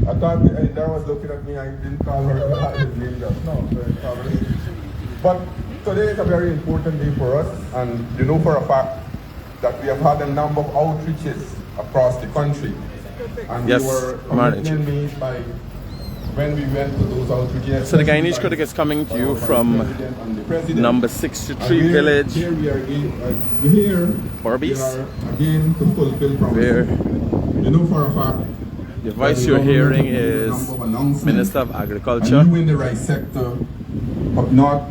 I thought Ida was looking at me. I didn't call her his name just now. So probably. But today is a very important day for us, and you know for a fact that we have had a number of outreaches across the country. And yes, we were made by when we went to those outreaches. So the Guyanese critic is coming to you from number 63 village, here we are again, Berbice, again to fulfill promises. You know for a fact, the voice you're hearing is Minister of Agriculture. And you in the rice sector have not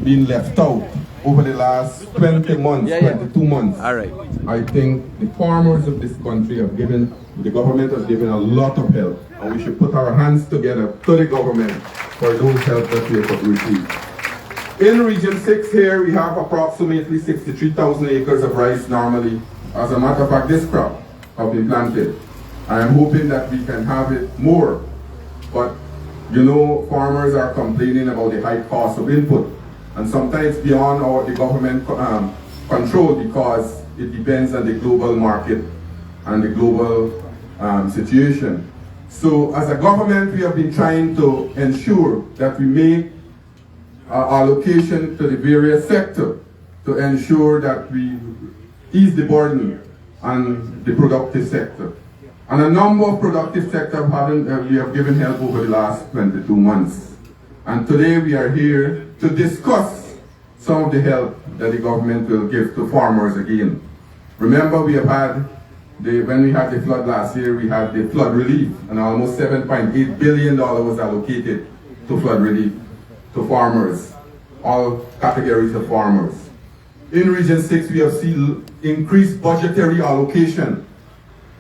been left out over the last 20 months, 22 months. All right. I think the farmers of this country have given, the government has given a lot of help, and we should put our hands together to the government for those help that we have received. In Region 6 here, we have approximately 63,000 acres of rice normally. As a matter of fact, this crop have been planted. I am hoping that we can have it more, but you know, farmers are complaining about the high cost of input, and sometimes beyond the government control, because it depends on the global market and the global situation. So as a government, we have been trying to ensure that we make allocation to the various sectors to ensure that we ease the burden on the productive sector. And a number of productive sectors we have given help over the last 22 months. And today we are here to discuss some of the help that the government will give to farmers again. Remember, we have had, when we had the flood last year, we had the flood relief, and almost $7.8 billion was allocated to flood relief to farmers, all categories of farmers. In Region 6, we have seen increased budgetary allocation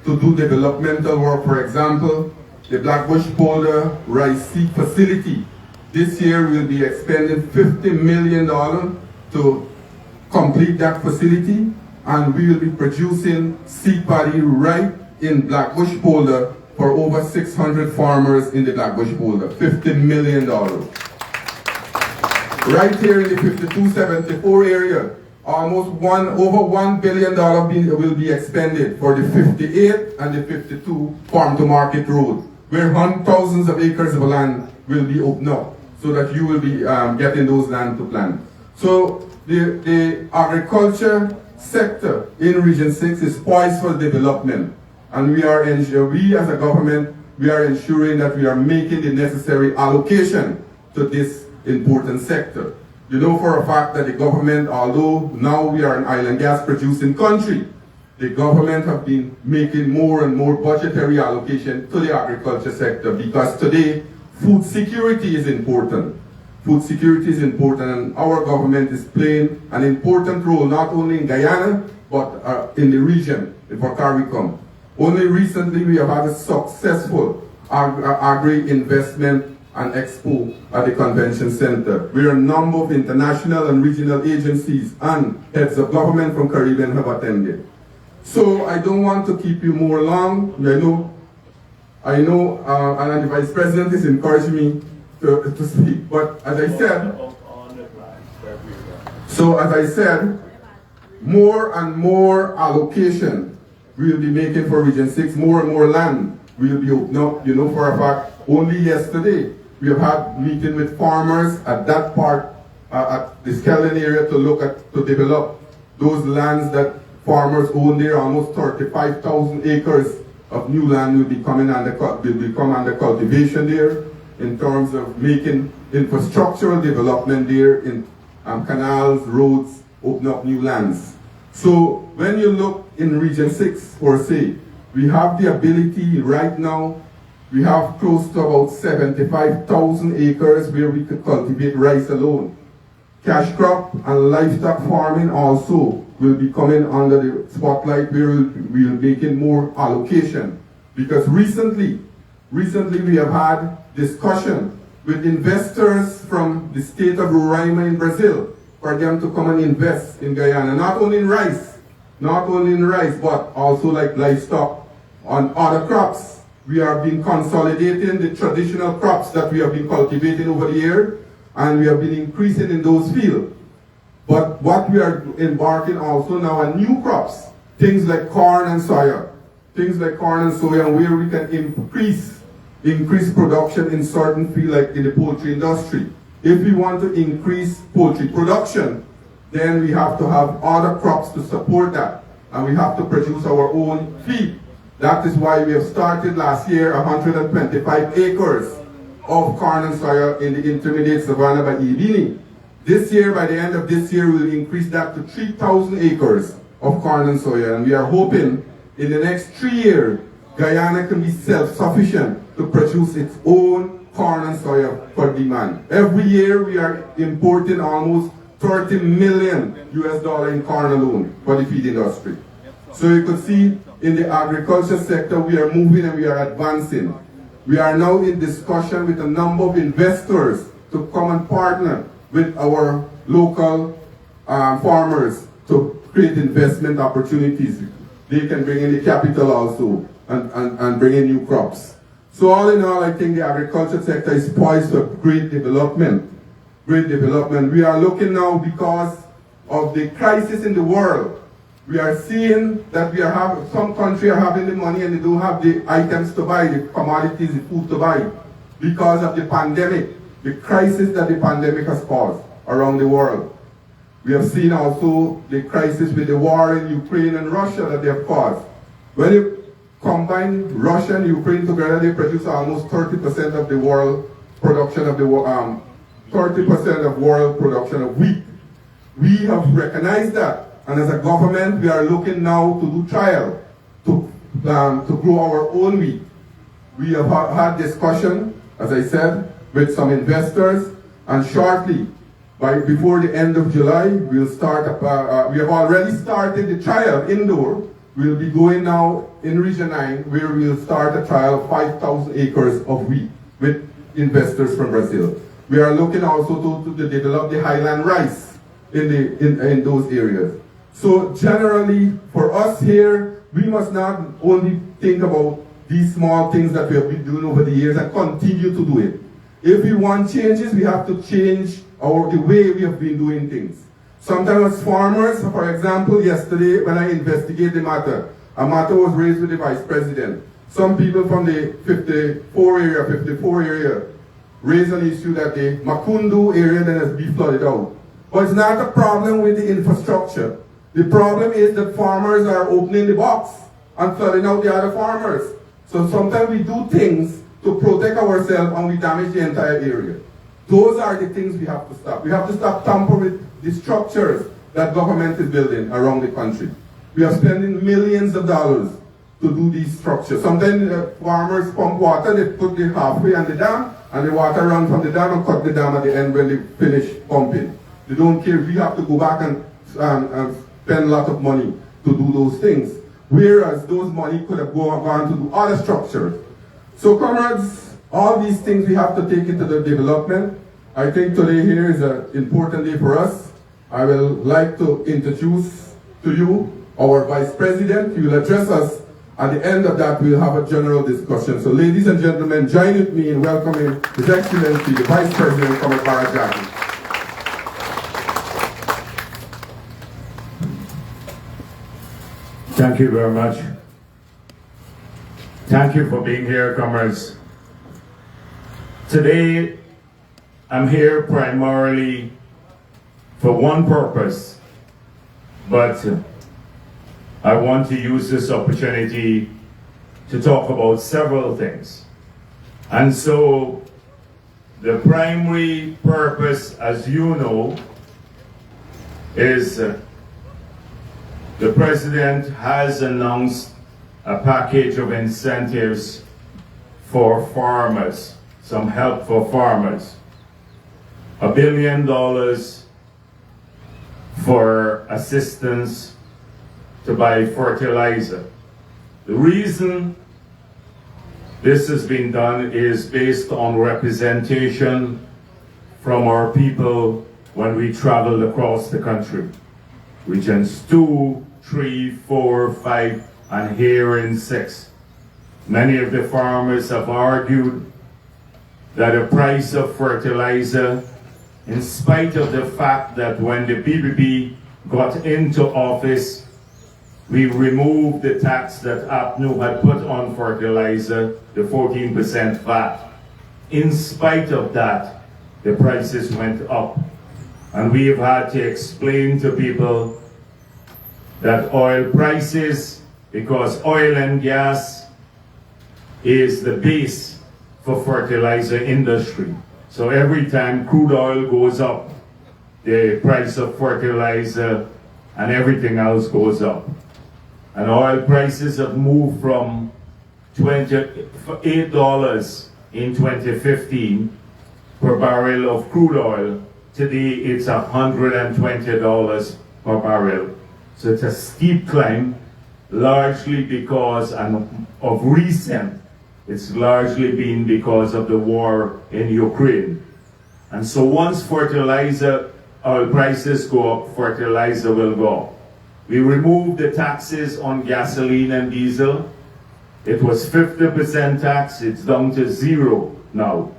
to do developmental work. For example, the Blackbush Polder Rice Seed Facility. This year we'll be expending $50 million to complete that facility, and we will be producing seed paddy right in Blackbush Polder for over 600 farmers in the Blackbush Polder. $50 million. Right here in the 5274 area, almost over $1 billion will be expended for the 58 and the 52 farm to market road, where thousands of acres of land will be opened up so that you will be getting those land to plant. So the agriculture sector in Region 6 is poised for development, and we as a government, we are ensuring that we are making the necessary allocation to this important sector. You know for a fact that the government, although now we are an island gas producing country, the government have been making more and more budgetary allocation to the agriculture sector, because today food security is important. Food security is important, and our government is playing an important role not only in Guyana but in the region for CARICOM. Only recently we have had a successful agri-investment and expo at the convention center, where a number of international and regional agencies and heads of government from Caribbean have attended. So I don't want to keep you more long. I know, and the Vice President is encouraging me to speak, but as I said, more and more allocation we'll be making for Region 6, more and more land will be opened up. You know for a fact, only yesterday, we have had meeting with farmers at that part, at the Skeldon area, to develop those lands that farmers own there. Almost 35,000 acres of new land will become under cultivation there, in terms of making infrastructural development there in canals, roads, open up new lands. So when you look in Region 6 per se, we have the ability right now. We have close to about 75,000 acres where we could cultivate rice alone. Cash crop and livestock farming also will be coming under the spotlight, where we'll be making more allocation. Because recently we have had discussion with investors from the state of Roraima in Brazil for them to come and invest in Guyana, not only in rice, but also like livestock on other crops. We have been consolidating the traditional crops that we have been cultivating over the year, and we have been increasing in those fields. But what we are embarking also now on new crops, things like corn and soya, where we can increase increase production in certain fields like in the poultry industry. If we want to increase poultry production, then we have to have other crops to support that. And we have to produce our own feed. That is why we have started last year 125 acres of corn and soya in the intermediate savanna by Ibini. This year, by the end of this year, we'll increase that to 3,000 acres of corn and soya. And we are hoping in the next 3 years, Guyana can be self-sufficient to produce its own corn and soya for demand. Every year, we are importing almost $30 million in corn alone for the feed industry. So you could see in the agriculture sector, we are moving and we are advancing. We are now in discussion with a number of investors to come and partner with our local farmers to create investment opportunities. They can bring in the capital also and bring in new crops. So all in all, I think the agriculture sector is poised for great development. Great development. We are looking now because of the crisis in the world. We are seeing that some countries are having the money and they don't have the items to buy, the commodities, the food to buy because of the pandemic, the crisis that the pandemic has caused around the world. We have seen also the crisis with the war in Ukraine and Russia that they have caused. When you combine Russia and Ukraine together, they produce almost 30% of the world production of 30% of world production of wheat. We have recognized that. And as a government, we are looking now to do trial to grow our own wheat. We have had discussion, as I said, with some investors, and shortly, before the end of July, we'll start. We have already started the trial indoor. We'll be going now in Region 9, where we'll start a trial of 5,000 acres of wheat with investors from Brazil. We are looking also to develop the highland rice in those areas. So generally, for us here, we must not only think about these small things that we have been doing over the years and continue to do it. If we want changes, we have to change the way we have been doing things. Sometimes as farmers, for example, yesterday when I investigated the matter, a matter was raised with the Vice President. Some people from the 54 area, raised an issue that the Makundu area then has been flooded out. But it's not a problem with the infrastructure. The problem is that farmers are opening the box and flooding out the other farmers. So sometimes we do things to protect ourselves and we damage the entire area. Those are the things we have to stop. We have to stop tampering with the structures that government is building around the country. We are spending millions of dollars to do these structures. Sometimes farmers pump water, they put it halfway on the dam, and the water runs from the dam and cut the dam at the end when they finish pumping. They don't care. We have to go back and spend a lot of money to do those things. Whereas those money could have gone to do other structures. So comrades, all these things we have to take into the development. I think today here is an important day for us. I will like to introduce to you our Vice President. He will address us. At the end of that, we'll have a general discussion. So ladies and gentlemen, join with me in welcoming His Excellency, the Vice President from Jagdeo. Thank you very much. Thank you for being here, comrades. Today, I'm here primarily for one purpose, but I want to use this opportunity to talk about several things. And so, the primary purpose, as you know, is the President has announced a package of incentives for farmers, some help for farmers. $1 billion for assistance to buy fertilizer. The reason this has been done is based on representation from our people when we traveled across the country. Regions 2, 3, 4, 5, and here in 6. Many of the farmers have argued that the price of fertilizer, in spite of the fact that when the BBB got into office, We removed the tax that APNU had put on fertilizer, the 14% VAT. In spite of that, the prices went up. And we have had to explain to people that oil prices, because oil and gas is the base for fertilizer industry. So every time crude oil goes up, the price of fertilizer and everything else goes up. And oil prices have moved from $28 in 2015 per barrel of crude oil. Today it's $120 per barrel. So it's a steep climb, largely because of recent, it's largely been because of the war in Ukraine. And so once fertilizer oil prices go up, fertilizer will go up. We removed the taxes on gasoline and diesel. It was 50% tax, it's down to 0 now.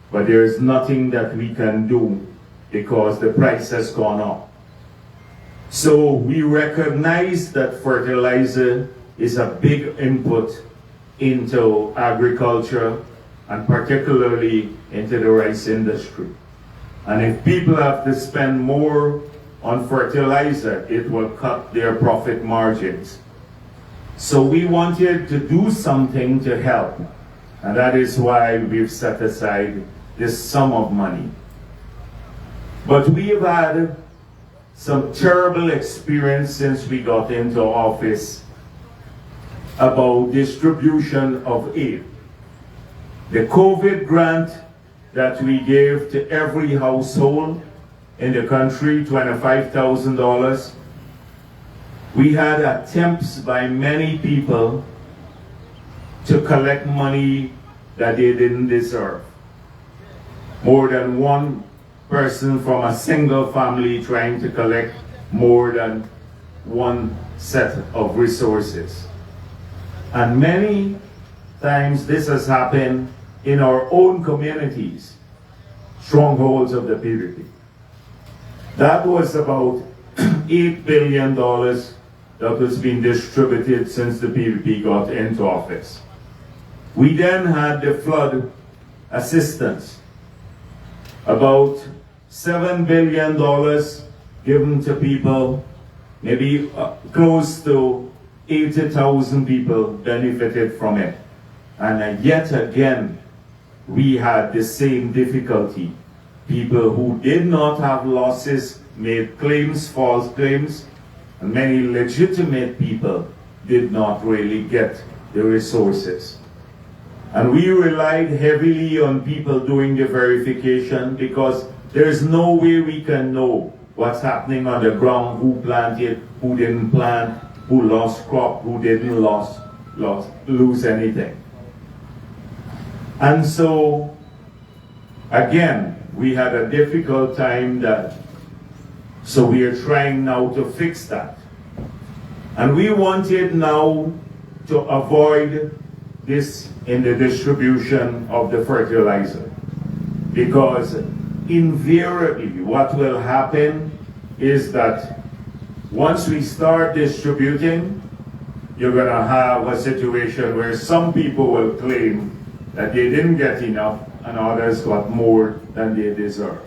But there is nothing that we can do because the price has gone up. So we recognize that fertilizer is a big input into agriculture and particularly into the rice industry. And if people have to spend more on fertilizer, it will cut their profit margins. So we wanted to do something to help, and that is why we've set aside this sum of money. But we've had some terrible experience since we got into office about distribution of aid. The COVID grant that we gave to every household in the country, $25,000, we had attempts by many people to collect money that they didn't deserve. More than one person from a single family trying to collect more than one set of resources. And many times this has happened in our own communities, strongholds of the PPP. That was about $8 billion that was being distributed since the PPP got into office. We then had the flood assistance, about $7 billion given to people, maybe close to 80,000 people benefited from it. And yet again, we had the same difficulty. People who did not have losses made claims, false claims, and many legitimate people did not really get the resources. And we relied heavily on people doing the verification because there's no way we can know what's happening on the ground, who planted, who didn't plant, who lost crop, who didn't lose anything. And so, again, we had a difficult time so we are trying now to fix that. And we wanted now to avoid this in the distribution of the fertilizer. Because invariably what will happen is that once we start distributing, you're going to have a situation where some people will claim that they didn't get enough and others got more than they deserve.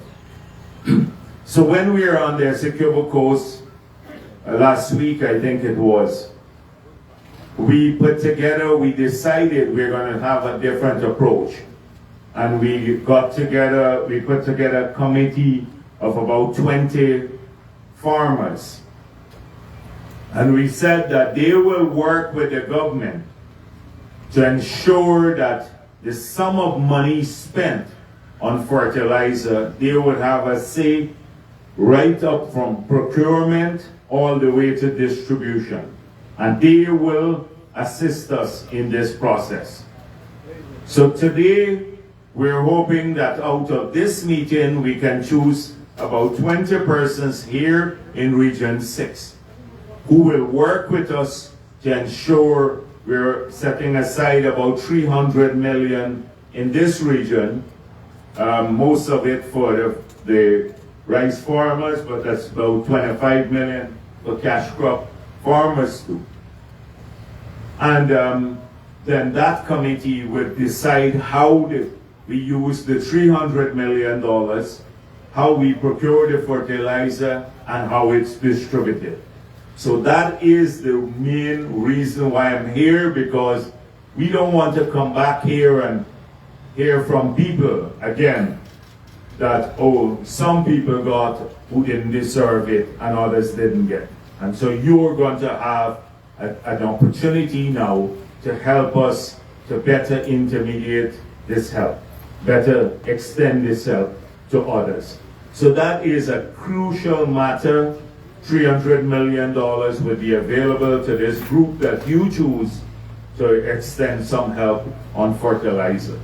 So when we were on the Essequibo Coast last week, I think it was, we decided we're going to have a different approach. And we put together a committee of about 20 farmers. And we said that they will work with the government to ensure that the sum of money spent on fertilizer, they would have a say right up from procurement all the way to distribution. And they will assist us in this process. So today, we're hoping that out of this meeting, we can choose about 20 persons here in Region 6 who will work with us to ensure we're setting aside about $300 million in this region, most of it for the rice farmers, but that's about $25 million for cash crop farmers too. And then that committee would decide how we use the $300 million, how we procure the fertilizer, and how it's distributed. So that is the main reason why I'm here, because we don't want to come back here and hear from people again that, oh, some people got who didn't deserve it and others didn't get. And so you're going to have an opportunity now to help us to better intermediate this help, better extend this help to others. So that is a crucial matter. $300 million would be available to this group that you choose to extend some help on fertilizer.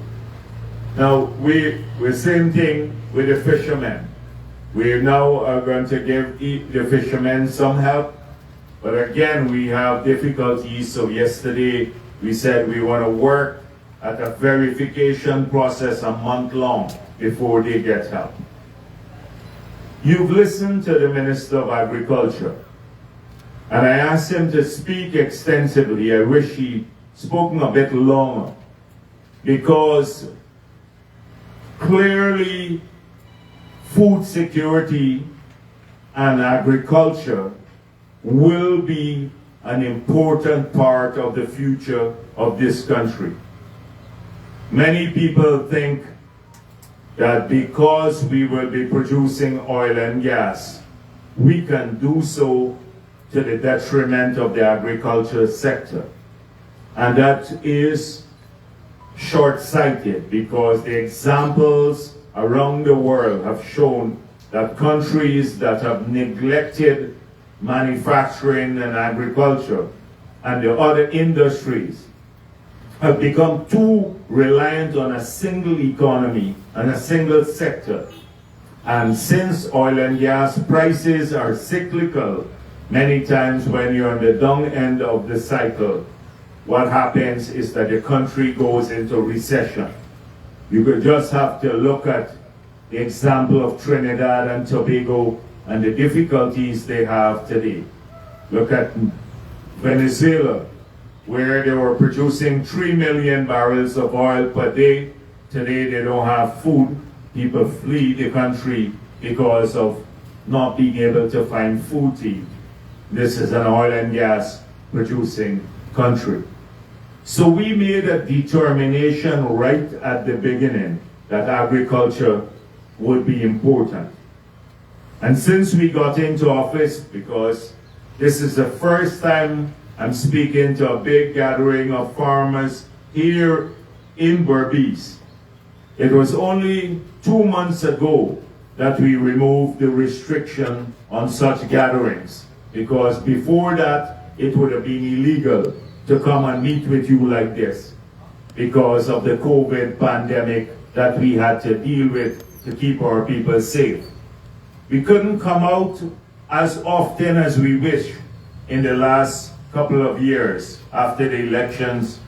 Now, we're same thing with the fishermen. We now are going to give the fishermen some help, but again, we have difficulties. So yesterday, we said we want to work at a verification process a month long before they get help. You've listened to the Minister of Agriculture, and I asked him to speak extensively. I wish he'd spoken a bit longer, because clearly food security and agriculture will be an important part of the future of this country. Many people think that because we will be producing oil and gas, we can do so to the detriment of the agriculture sector. And that is short-sighted, because the examples around the world have shown that countries that have neglected manufacturing and agriculture and the other industries have become too reliant on a single economy and a single sector. And since oil and gas prices are cyclical, many times when you're on the down end of the cycle, what happens is that the country goes into recession. You could just have to look at the example of Trinidad and Tobago and the difficulties they have today. Look at Venezuela, where they were producing 3 million barrels of oil per day. Today they don't have food. People flee the country because of not being able to find food to eat. This is an oil and gas producing country. So we made a determination right at the beginning that agriculture would be important. And since we got into office, because this is the first time I'm speaking to a big gathering of farmers here in Berbice, it was only 2 months ago that we removed the restriction on such gatherings, because before that it would have been illegal to come and meet with you like this because of the COVID pandemic that we had to deal with to keep our people safe. We couldn't come out as often as we wish in the last couple of years after the elections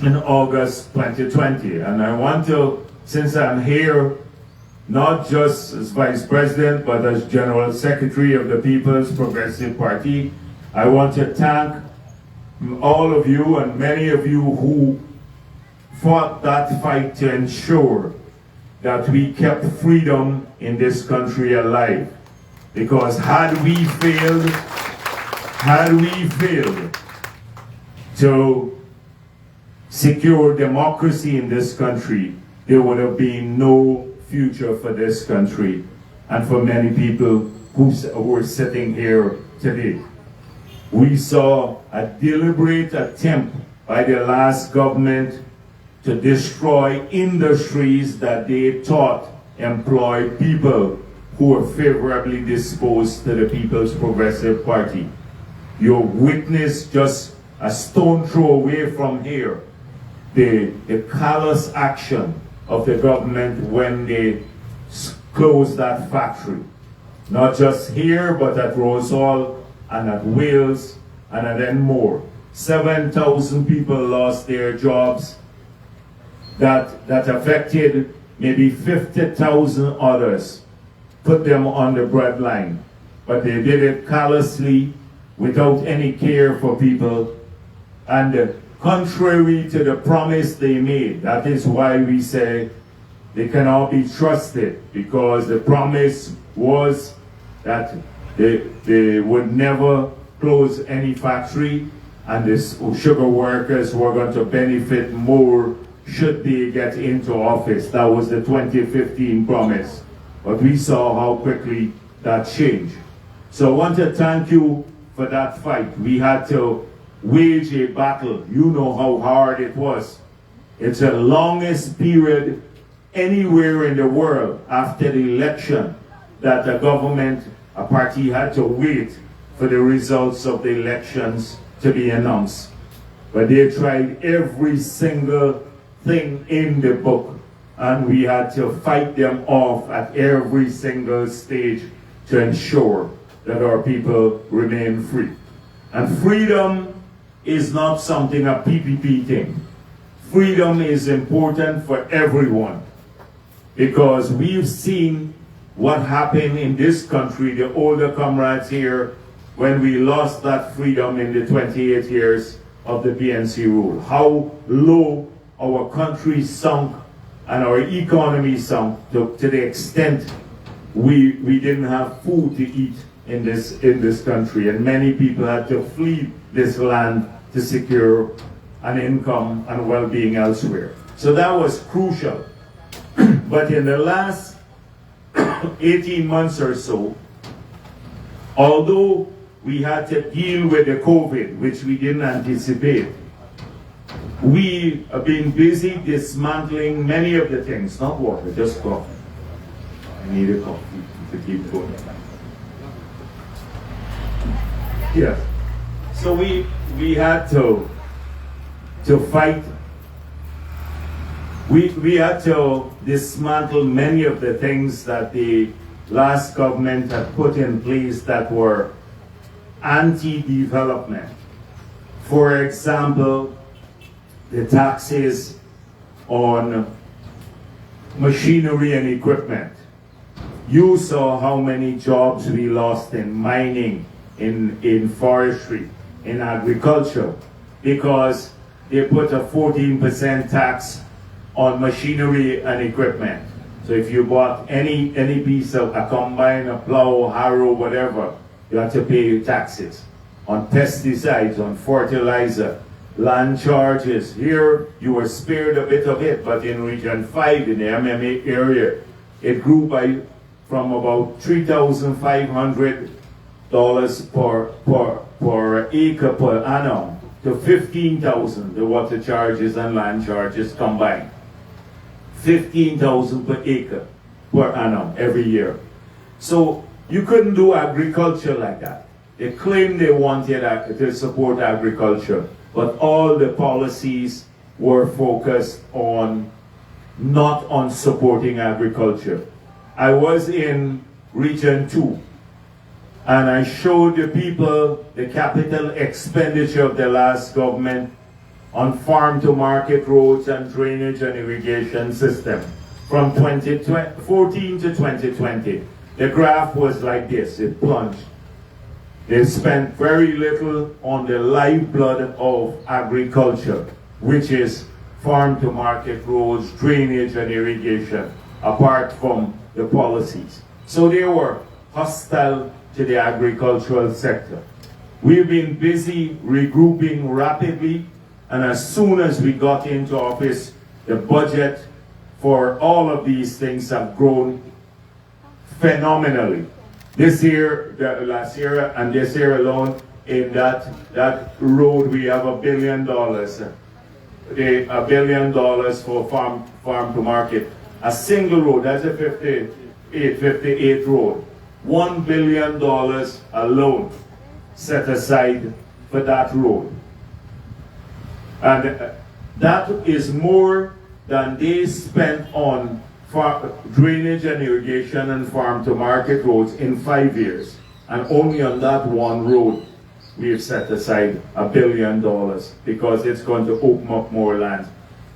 in August 2020. And I want to, since I'm here, not just as Vice President, but as General Secretary of the People's Progressive Party, I want to thank all of you and many of you who fought that fight to ensure that we kept freedom in this country alive. Because had we failed to secure democracy in this country, there would have been no future for this country and for many people who were sitting here today. We saw a deliberate attempt by the last government to destroy industries that they thought employed people who were favorably disposed to the People's Progressive Party. You witnessed just a stone throw away from here the callous action of the government when they closed that factory. Not just here, but at Rose Hall and at Wales and then more. 7,000 people lost their jobs. That affected maybe 50,000 others, put them on the breadline. But they did it callously, without any care for people, And contrary to the promise they made, that is why we say they cannot be trusted, because the promise was that they would never close any factory, and the sugar workers were going to benefit more should they get into office. That was the 2015 promise. But we saw how quickly that changed. So I want to thank you for that fight. We had to wage a battle. You know how hard it was. It's the longest period anywhere in the world after the election that a government, a party had to wait for the results of the elections to be announced. But they tried every single thing in the book, and we had to fight them off at every single stage to ensure that our people remain free. And freedom is not something a PPP thing. Freedom is important for everyone, because we've seen what happened in this country, the older comrades here, when we lost that freedom in the 28 years of the PNC rule. How low our country sunk and our economy sunk to the extent we didn't have food to eat in this country, and many people had to flee this land to secure an income and well-being elsewhere. So that was crucial. But in the last 18 months or so, although we had to deal with the COVID, which we didn't anticipate, we have been busy dismantling many of the things. Not water, just coffee. I need a coffee to keep going. Yes. So we had to fight. We had to dismantle many of the things that the last government had put in place that were anti-development. For example, the taxes on machinery and equipment. You saw how many jobs we lost in mining, in forestry, in agriculture, because they put a 14% tax on machinery and equipment. So if you bought any piece of a combine, a plow, harrow, whatever, you have to pay taxes on pesticides, on fertilizer, land charges. Here you were spared a bit of it, but in Region 5, in the MMA area, it grew from about $3,500 per acre per annum to $15,000, the water charges and land charges combined. $15,000 per acre per annum every year. So you couldn't do agriculture like that. They claimed they wanted to support agriculture, but all the policies were focused on not on supporting agriculture. I was in Region 2, and I showed the people the capital expenditure of the last government on farm-to-market roads and drainage and irrigation system from 2014 to 2020. The graph was like this, it plunged. They spent very little on the lifeblood of agriculture, which is farm-to-market roads, drainage and irrigation, apart from the policies. So they were hostile to the agricultural sector. We've been busy regrouping rapidly, and as soon as we got into office, the budget for all of these things have grown phenomenally. This year, last year, and this year alone, in that road, we have $1 billion. $1 billion for farm to market. A single road, that's a 58 road. $1 billion alone set aside for that road. And that is more than they spent on drainage and irrigation and farm-to-market roads in 5 years. And only on that one road, we've set aside $1 billion because it's going to open up more land.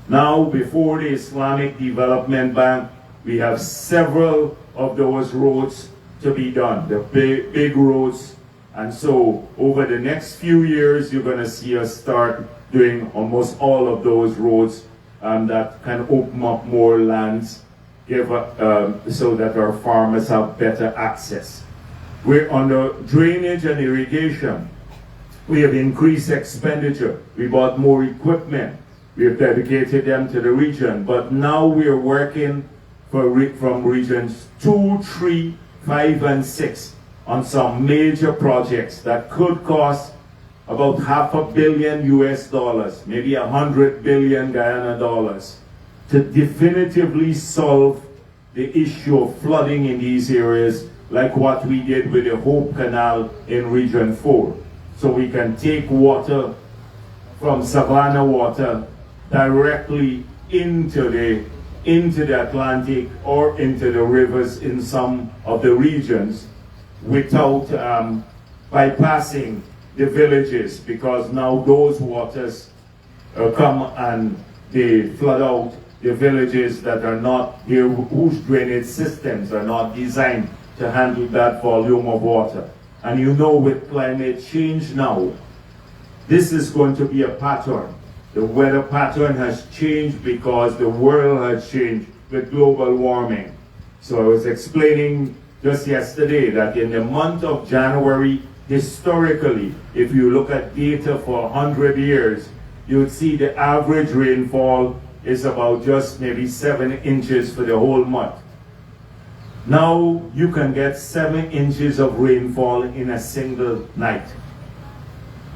Now, before the Islamic Development Bank, we have several of those roads to be done, the big roads. And so over the next few years, you're going to see us start doing almost all of those roads that can open up more lands, so that our farmers have better access. We're on the drainage and irrigation. We have increased expenditure. We bought more equipment. We have dedicated them to the region. But now we are working from regions 2, 3, 5, and 6 on some major projects that could cost about $500 million US, maybe 100 billion Guyana dollars, to definitively solve the issue of flooding in these areas, like what we did with the Hope Canal in Region 4. So we can take water from savanna water directly into the Atlantic or into the rivers in some of the regions without bypassing the villages, because now those waters come and they flood out the villages that are not here, whose drainage systems are not designed to handle that volume of water. And you know, with climate change now, this is going to be a pattern. The weather pattern has changed because the world has changed with global warming. So I was explaining just yesterday that in the month of January, historically, if you look at data for 100 years, you would see the average rainfall is about just maybe 7 inches for the whole month. Now you can get 7 inches of rainfall in a single night.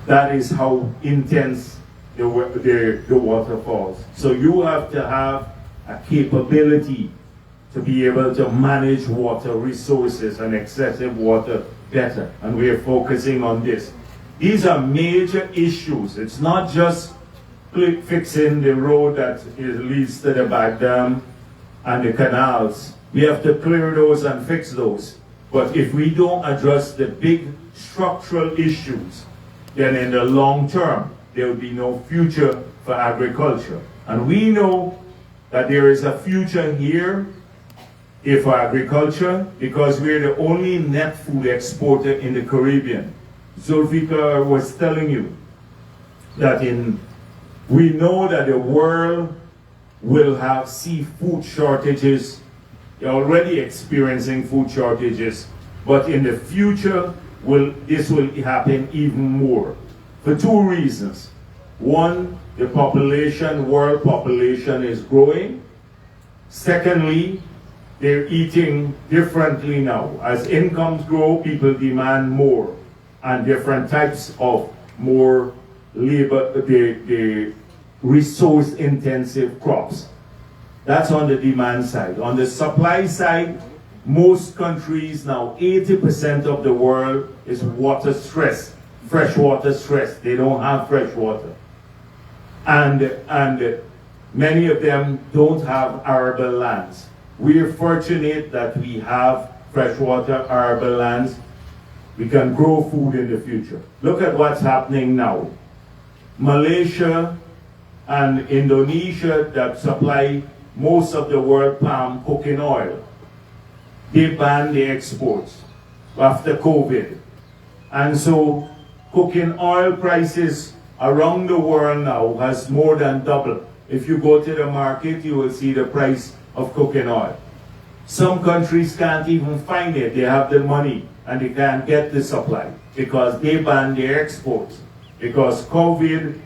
That is how intense the water falls. So you have to have a capability to be able to manage water resources and excessive water better. And we are focusing on this. These are major issues. It's not just fixing the road that leads to the back dam and the canals. We have to clear those and fix those. But if we don't address the big structural issues, then in the long term, there will be no future for agriculture. And we know that there is a future here for agriculture because we're the only net food exporter in the Caribbean. Zulfikar was telling you that we know that the world will see food shortages. They're already experiencing food shortages, but in the future, this will happen even more for 2 reasons. One, the world population is growing. Secondly, they're eating differently now. As incomes grow, people demand more and different types of more labor, the resource-intensive crops. That's on the demand side. On the supply side, most countries now, 80% of the world is water stressed, freshwater stressed. They don't have fresh water. And many of them don't have arable lands. We are fortunate that we have freshwater arable lands. We can grow food in the future. Look at what's happening now. Malaysia and Indonesia that supply most of the world palm cooking oil, they banned the exports after COVID. And so cooking oil prices around the world now has more than doubled. If you go to the market, you will see the price of cooking oil. Some countries can't even find it. They have the money and they can't get the supply because they banned their exports. Because COVID,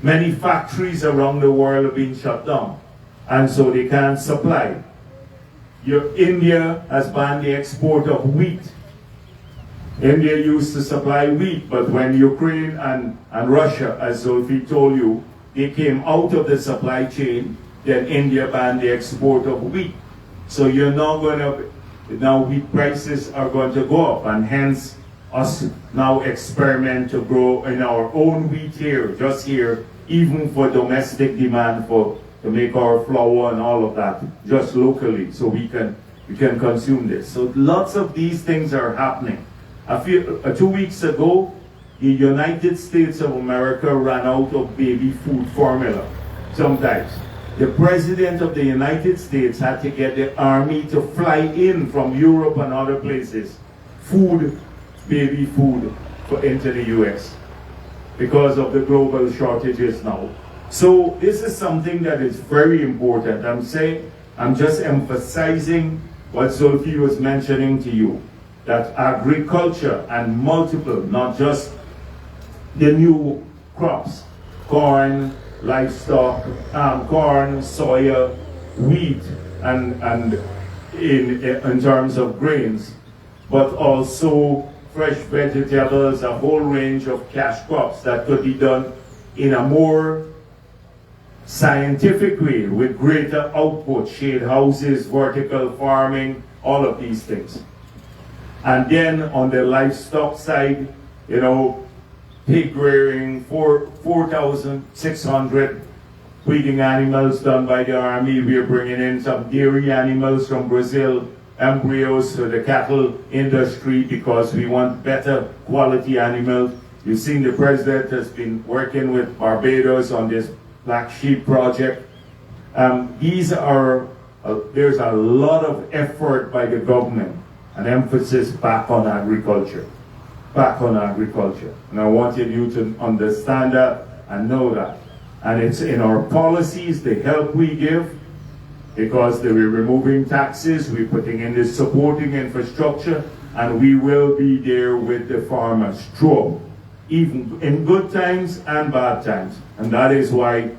many factories around the world have been shut down, and so they can't supply. India has banned the export of wheat. India used to supply wheat, but when Ukraine and Russia, as Zulfi told you, they came out of the supply chain, then India banned the export of wheat. So now wheat prices are going to go up, and hence us now experiment to grow in our own wheat here, just here, even for domestic demand to make our flour and all of that, just locally, so we can consume this. So lots of these things are happening. 2 weeks ago, the United States of America ran out of baby food formula sometimes. The President of the United States had to get the army to fly in from Europe and other places, baby food into the US. because of the global shortages now. So this is something that is very important. I'm just emphasizing what Zulfi was mentioning to you, that agriculture and multiple, not just the new crops, corn, livestock, corn, soya, wheat, and in terms of grains, but also fresh vegetables, a whole range of cash crops that could be done in a more scientific way with greater output, shade houses, vertical farming, all of these things. And then on the livestock side, you know, pig rearing, 4,600 breeding animals done by the army. We're bringing in some dairy animals from Brazil, embryos for the cattle industry because we want better quality animals. You've seen the president has been working with Barbados on this Black Sheep project. There's a lot of effort by the government, an emphasis back on agriculture. And I wanted you to understand that and know that. And it's in our policies, the help we give, because we're removing taxes, we're putting in this supporting infrastructure, and we will be there with the farmers through, even in good times and bad times. And that is why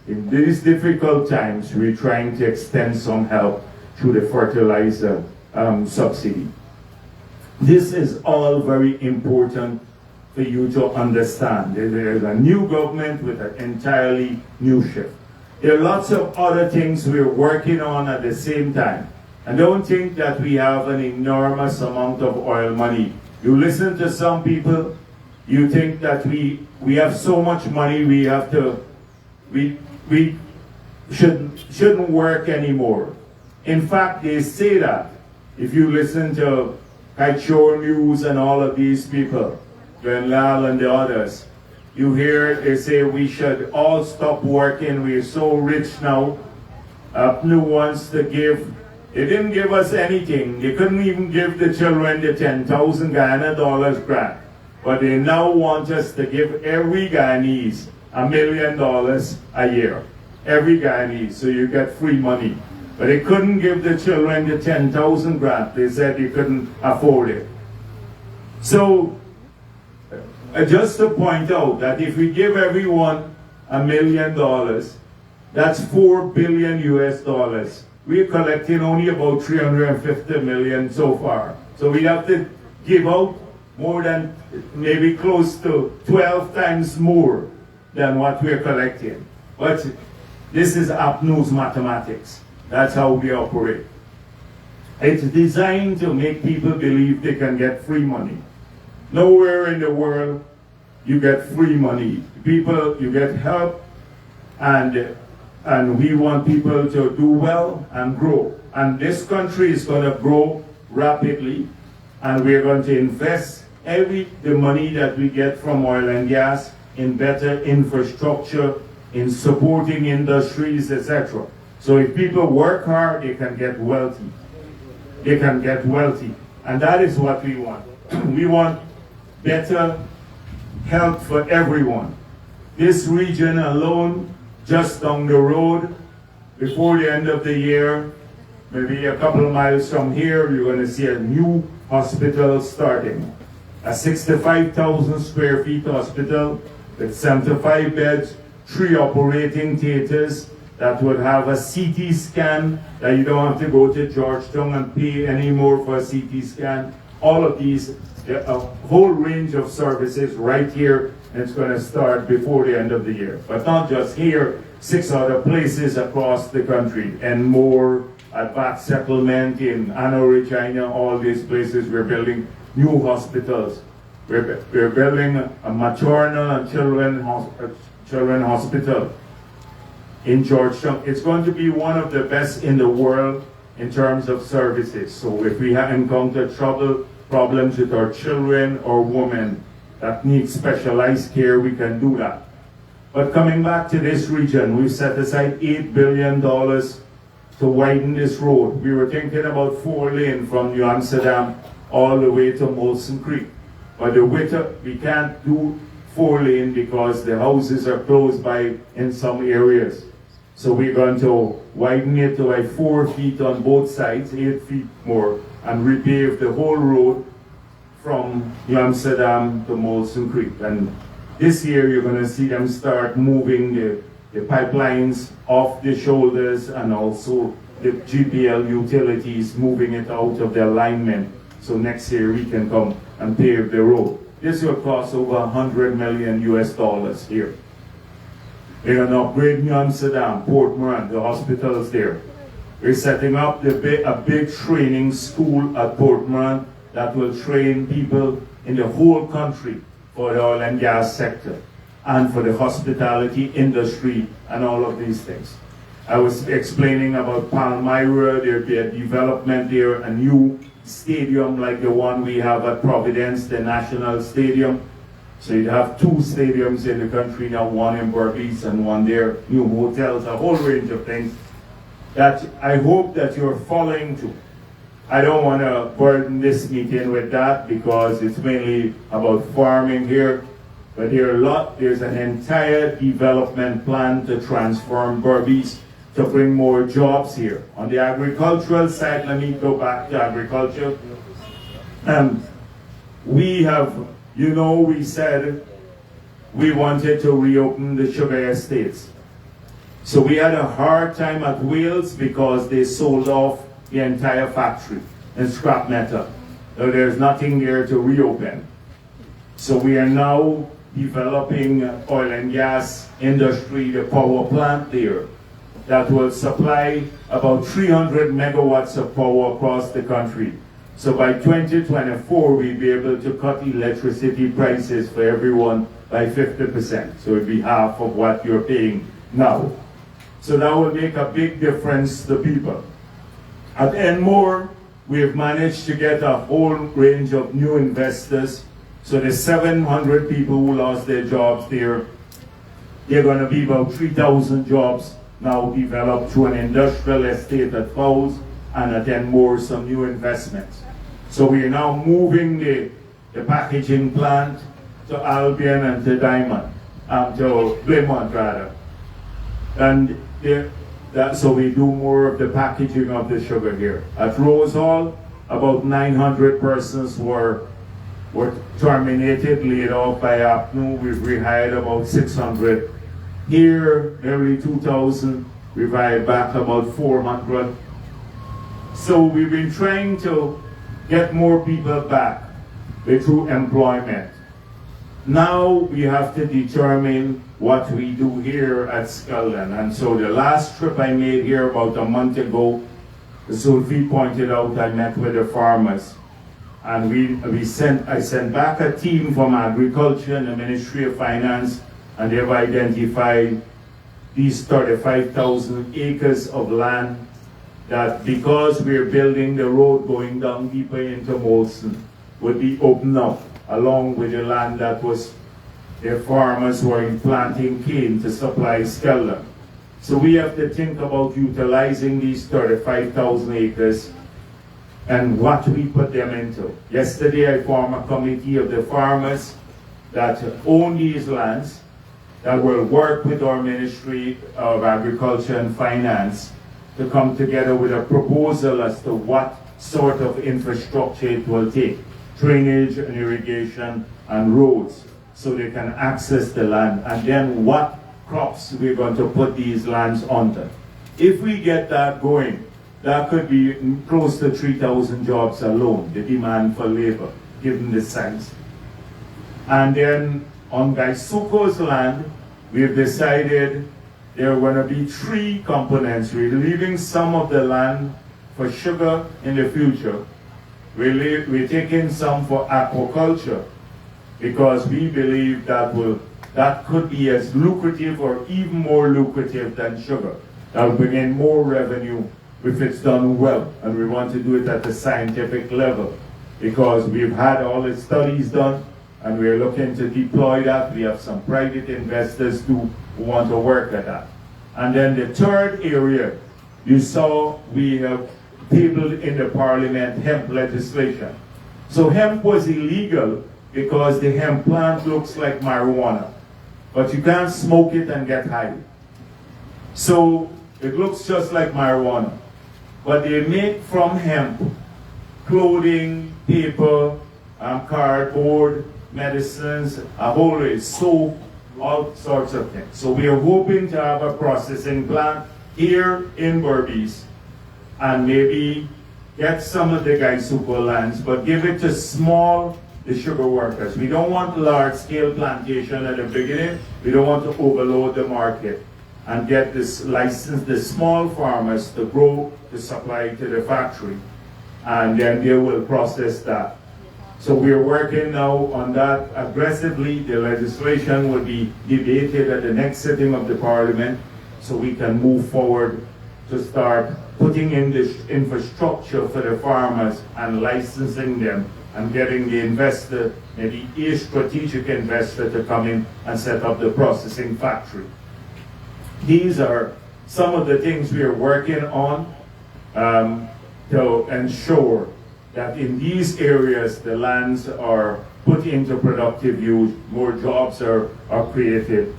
in these difficult times, we're trying to extend some help through the fertilizer subsidy. This is all very important for you to understand. There's a new government with an entirely new shift. There are lots of other things we're working on at the same time. And don't think that we have an enormous amount of oil money. You listen to some people, you think that we have so much money we shouldn't work anymore. In fact, they say that. If you listen to Kaichor News and all of these people, Glenn Lal and the others, you hear they say we should all stop working, we're so rich now. APNU wants to give, they didn't give us anything. They couldn't even give the children the 10,000 Guyana dollars grant. But they now want us to give every Guyanese $1 million a year. Every Guyanese, so you get free money. But they couldn't give the children the 10,000 grant. They said they couldn't afford it. So, just to point out that if we give everyone $1 million, that's $4 billion US. We're collecting only about 350 million so far. So we have to give out more than, maybe close to 12 times more than what we're collecting. But this is APNU's mathematics. That's how we operate. It's designed to make people believe they can get free money. Nowhere in the world you get free money. People, you get help, and we want people to do well and grow. And this country is going to grow rapidly, and we're going to invest the money that we get from oil and gas in better infrastructure, in supporting industries, etc. So if people work hard, they can get wealthy. They can get wealthy. And that is what we want. We want better health for everyone. This region alone, just down the road, before the end of the year, maybe a couple of miles from here, you're going to see a new hospital starting. A 65,000 square feet hospital with 75 beds, 3 operating theaters that would have a CT scan, that you don't have to go to Georgetown and pay anymore for a CT scan. All of these, a whole range of services right here, and it's going to start before the end of the year. But not just here, 6 other places across the country, and more at Bat Settlement, in Anna Regina, all these places we're building new hospitals. We're building a maternal and children hospital in Georgetown. It's going to be one of the best in the world in terms of services. So if we have encountered problems with our children or women that need specialized care, we can do that. But coming back to this region, we've set aside $8 billion to widen this road. We were thinking about 4-lane from New Amsterdam all the way to Molson Creek. But the width, we can't do 4-lane because the houses are close by in some areas. So we're going to widen it to like 4 feet on both sides, 8 feet more, and repave the whole road from Amsterdam to Molson Creek. And this year you're going to see them start moving the pipelines off the shoulders, and also the GPL utilities moving it out of the alignment. So next year we can come and pave the road. This will cost over $100 million US here. They're going to upgrade New Amsterdam, Port Moran, the hospitals there. We're setting up a big training school at Port Moran that will train people in the whole country for the oil and gas sector and for the hospitality industry and all of these things. I was explaining about Palmyra. There'll be a development there, a new stadium like the one we have at Providence, the National Stadium. So you'd have 2 stadiums in the country now, one in Berbice and one there, new hotels, a whole range of things that I hope that you're following to. I don't want to burden this meeting with that because it's mainly about farming here, but there's an entire development plan to transform Berbice, to bring more jobs here. On the agricultural side, let me go back to agriculture. We have, we said we wanted to reopen the sugar estates. So we had a hard time at Wales because they sold off the entire factory in scrap metal. So there's nothing there to reopen. So we are now developing oil and gas industry, the power plant there, that will supply about 300 megawatts of power across the country. So by 2024, we'll be able to cut electricity prices for everyone by 50%. So it'll be half of what you're paying now. So that will make a big difference to people. At Enmore, we have managed to get a whole range of new investors. So the 700 people who lost their jobs there, they're going to be about 3,000 jobs now developed through an industrial estate at Fowles, and at Enmore some new investments. So we are now moving the packaging plant to Albion and to Diamond, to Plymouth rather. And so we do more of the packaging of the sugar here. At Rose Hall, about 900 persons were terminated, laid off by APNU. We've rehired about 600. Here, nearly 2,000. We've hired back about 400. So we've been trying to get more people back through employment. Now we have to determine what we do here at Skeldon. And so the last trip I made here about a month ago, as Sophie pointed out, I met with the farmers. And I sent back a team from Agriculture and the Ministry of Finance, and they've identified these 35,000 acres of land that, because we're building the road going down deeper into Molson, would be opened up along with the land that was their farmers were planting cane to supply Skeldon. So we have to think about utilizing these 35,000 acres and what we put them into. Yesterday I formed a committee of the farmers that own these lands that will work with our Ministry of Agriculture and Finance to come together with a proposal as to what sort of infrastructure it will take, drainage and irrigation and roads, so they can access the land, and then what crops we're going to put these lands onto. If we get that going, that could be close to 3,000 jobs alone, the demand for labor, given the size. And then on Gaisuko's land, we've decided there are going to be 3 components. We're leaving some of the land for sugar in the future. We're taking some for aquaculture, because we believe that could be as lucrative or even more lucrative than sugar. That will bring in more revenue if it's done well, and we want to do it at a scientific level, because we've had all the studies done and we're looking to deploy that. We have some private investors too who want to work at that. And then the third area, you saw we have tabled in the Parliament hemp legislation. So hemp was illegal because the hemp plant looks like marijuana, but you can't smoke it and get high. So it looks just like marijuana, but they make from hemp clothing, paper, cardboard, medicines, a whole range, soap, all sorts of things. So we are hoping to have a processing plant here in Berbice and maybe get some of the guys super lands, but give it to the sugar workers. We don't want large scale plantation at the beginning. We don't want to overload the market and get this license, the small farmers to grow, to supply to the factory. And then they will process that. So we're working now on that aggressively. The legislation will be debated at the next sitting of the parliament so we can move forward to start putting in the infrastructure for the farmers and licensing them and getting the investor, maybe a strategic investor, to come in and set up the processing factory. These are some of the things we are working on to ensure that in these areas the lands are put into productive use, more jobs are created.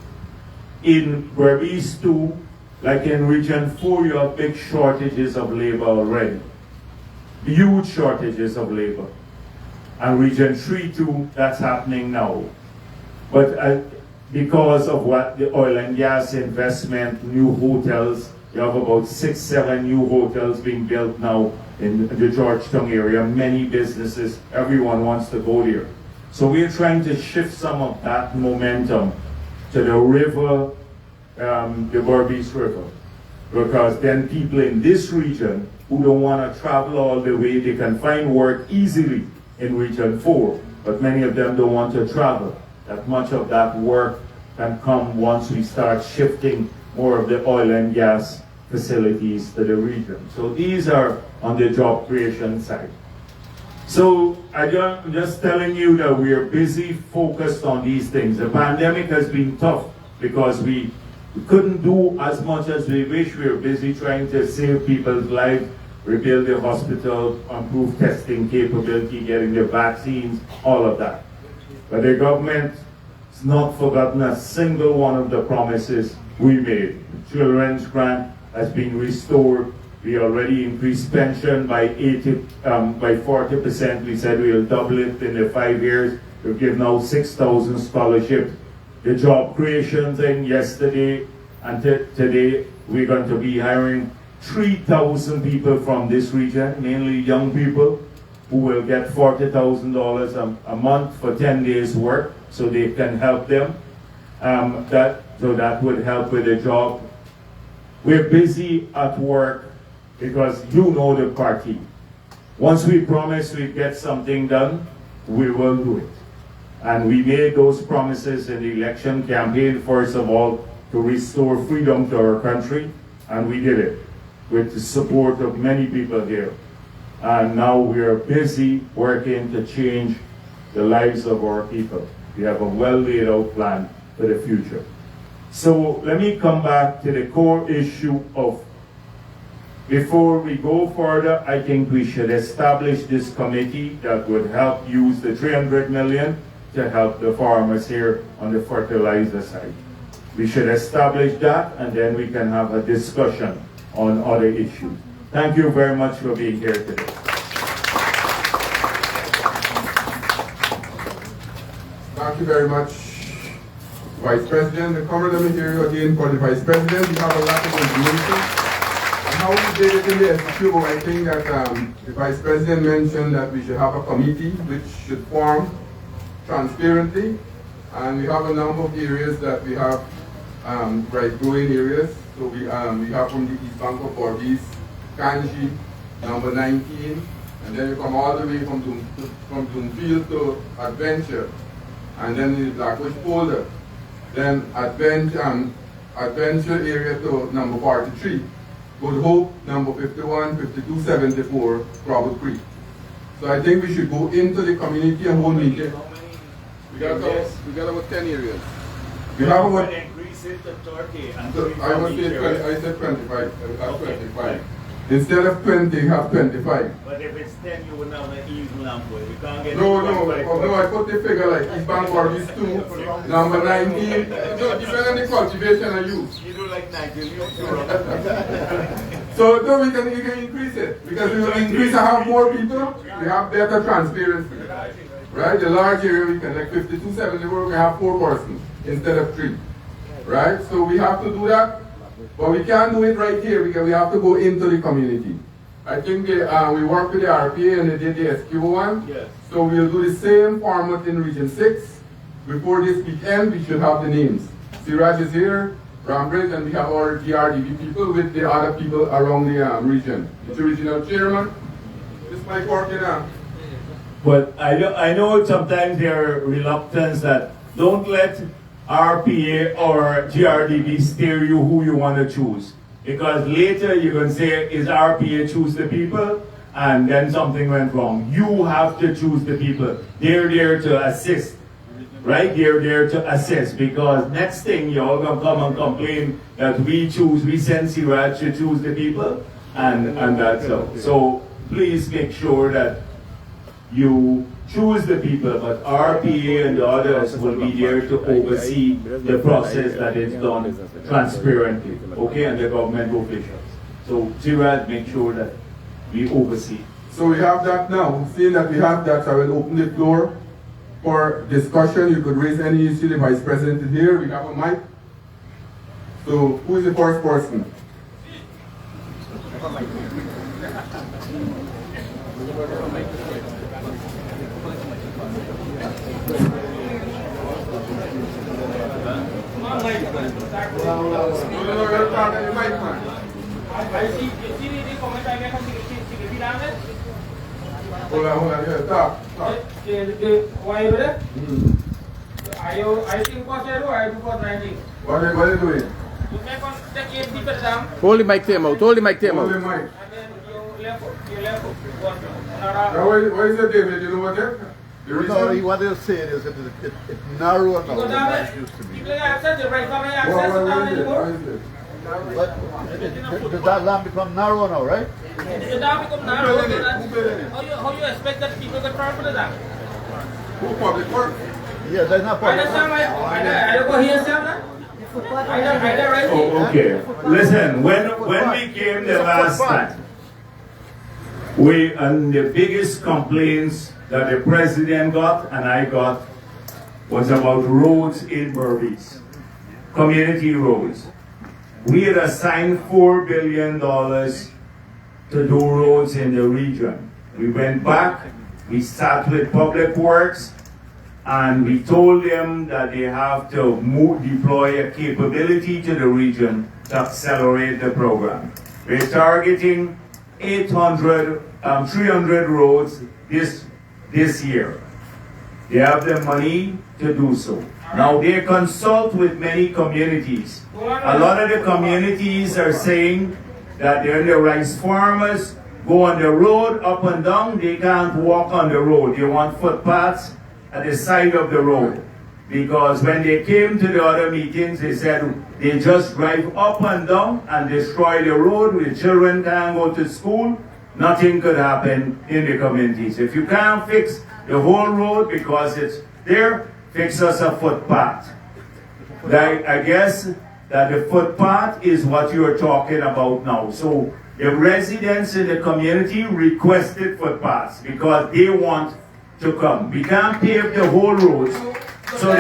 In Berbice too, like in Region 4, you have big shortages of labor already. Huge shortages of labor. And Region 3 too, that's happening now. But because of what the oil and gas investment, new hotels, you have about 6-7 new hotels being built now in the Georgetown area. Many businesses, everyone wants to go there. So we're trying to shift some of that momentum to the river, the Berbice River. Because then people in this region who don't want to travel all the way, they can find work easily in Region 4. But many of them don't want to travel. That much of that work can come once we start shifting more of the oil and gas facilities to the region. So these are on the job creation side. So I'm just telling you that we are busy focused on these things. The pandemic has been tough because we couldn't do as much as we wish. We are busy trying to save people's lives, rebuild the hospital, improve testing capability, getting the vaccines, all of that. But the government has not forgotten a single one of the promises we made. Children's grant has been restored. We already increased pension by 40%. We said we'll double it in the 5 years. We've given out 6,000 scholarships. The job creation thing yesterday and today, we're going to be hiring 3,000 people from this region, mainly young people, who will get $40,000 a month for 10 days work, so they can help them. So that would help with the job. We're busy at work because you know the party. Once we promise we get something done, we will do it. And we made those promises in the election campaign, first of all, to restore freedom to our country, and we did it with the support of many people here. And now we are busy working to change the lives of our people. We have a well laid out plan for the future. So let me come back to the core issue of, before we go further, I think we should establish this committee that would help use the 300 million to help the farmers here on the fertilizer side. We should establish that, and then we can have a discussion on other issues. Thank you very much for being here today. Thank you very much, Vice President. The cover, let me hear you again for the Vice President. We have a lot of information. And how we did it in the SQ, I think that the Vice President mentioned that we should have a committee which should form transparently. And we have a number of areas that we have growing areas. So we have from the East Bank of Berbice, Kanji, number 19, and then you come all the way from Doomfield to Adventure, and then the Blackbush Polder, then Adventure area to number 43, Good Hope, number 51, 52, 74, Crabble Creek. So I think we should go into the community and hold meeting. We got about 10 areas. We have about, increase it to 30 and I said 25. Okay. 25. Instead of 20, you have 25. But if it's 10, you would have an even number. You can't get No, I put the figure like East Bank Berbice 2, number 19. No, depending on the cultivation I use. You do like 19, So no, we can increase it. Because we will increase and have more people, we have better transparency. Right? The large area we can, like 5270, we have 4 persons instead of 3. Right? So we have to do that. But we can't do it right here because we have to go into the community. I think we worked with the RPA and they did the SQ one. Yes. So we'll do the same format in Region 6. Before this weekend, we should have the names. Siraj is here, Rambridge, and we have our GRDB people with the other people around the region. The regional chairman. This might work in But I know sometimes there are reluctance that don't let RPA or GRDB steer you who you want to choose. Because later you're going to say, is RPA choose the people? And then something went wrong. You have to choose the people. They're there to assist. Right? They're there to assist. Because next thing you're all going to come and complain that we send Siraj to choose the people. And that's so. So please make sure that you choose the people, but RPA and the others will be there to oversee the process that is done transparently, okay, and the government officials. So Siraj, make sure that we oversee. So we have that now. Seeing that we have that, I will open the floor for discussion. You could raise any issue. The Vice President is here. We have a mic. So who is the first person? Hold on, here, talk. Why are you there? I think what I do, I do for 19. What are you doing? You make on take 8 people down, Hold the mic to him out. Hold the mic to him Hold the out. mic. and then you left, Now, what is it, David? You know what that? The reason? No, what they're saying is it's narrower now go than down it there. used to be. People have access, the right family access What down is it? anymore. What is it? But does that land become narrow now, right? The dam become narrow. Who built it? Who built it? How you expect that people can travel to that? Who public work? Yeah, that's not I part understand why. I don't go here, Sam. I don't right. Oh, okay. Listen, when we came the last time, and the biggest complaints that the president got and I got was about roads in Berbice, community roads. We had assigned $4 billion to do roads in the region. We went back, we sat with Public Works, and we told them that they have to deploy a capability to the region to accelerate the program. We're targeting 300 roads this year. They have the money to do so. Now they consult with many communities. A lot of the communities are saying that they're the rice farmers, go on the road up and down, they can't walk on the road. They want footpaths at the side of the road. Because when they came to the other meetings, they said they just drive up and down and destroy the road, the children can't go to school, nothing could happen in the communities. If you can't fix the whole road because it's there, fix us a footpath. I guess that the footpath is what you're talking about now. So the residents in the community requested footpaths because they want to come. We can't pave the whole roads. So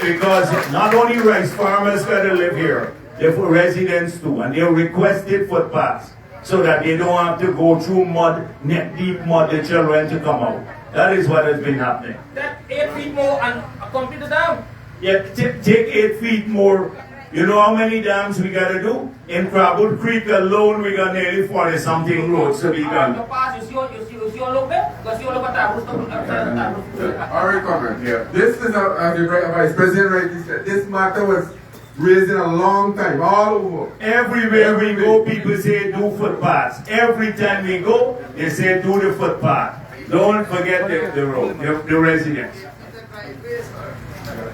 because not only rice farmers gotta live here, the residents too, and they requested footpaths so that they don't have to go through mud, neck deep mud, the children to come out. That is what has been happening. That 8 feet more and complete the dam. Yeah, take 8 feet more. You know how many dams we gotta do? In Crabwood Creek alone, we got nearly 40 something roads to be done. You see all over there? Because you all over there. All right, comment. Yeah. This is, as the Vice President rightly said, this matter was raised in a long time, all over. Everywhere we go, people say do footpaths. Every time we go, they say do the footpath. Don't forget the road, the residents.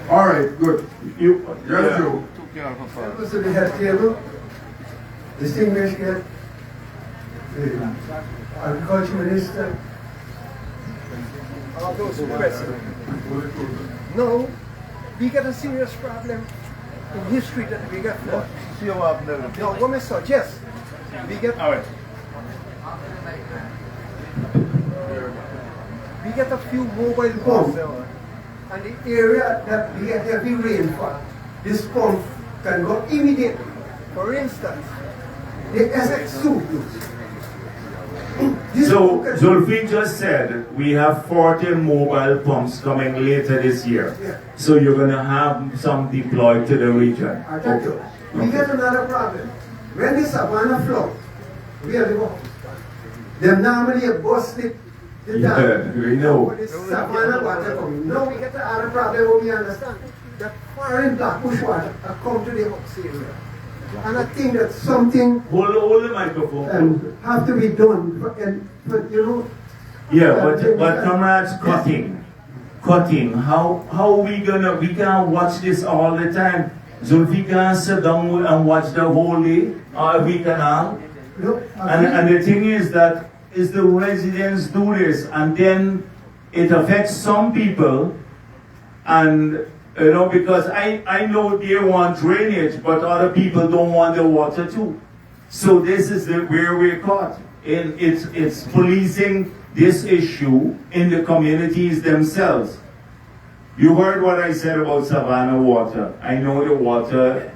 All right, good. Yes, Joe. Members of the head table, distinguished guests, the Agriculture Minister, all those who present. No, we got a serious problem in history that we got flood. No, what I suggest, we get we get a few mobile pumps, and the area that we get heavy rainfall, this pump can go immediately. For instance, the SX2. So, Zulfi just said we have 14 mobile pumps coming later this year. Yeah. So you're going to have some deployed to the region. I tell you, we get another problem. When the savannah flood, we are the ones. They normally bust the dam. Yeah, we know. When the savannah water coming. Now we get the other problem what we understand. That foreign black bush water come to the Oaks area. And I think that something Hold the microphone. have to be done. But you know. Yeah, but comrades, cutting. How we can't watch this all the time. Zulfi can sit down and watch the whole day, or we can. And the thing is that is the residents do this, and then it affects some people, and you know, because I know they want drainage, but other people don't want the water too. So this is where we're caught. And it's policing this issue in the communities themselves. You heard what I said about Savannah water. I know the water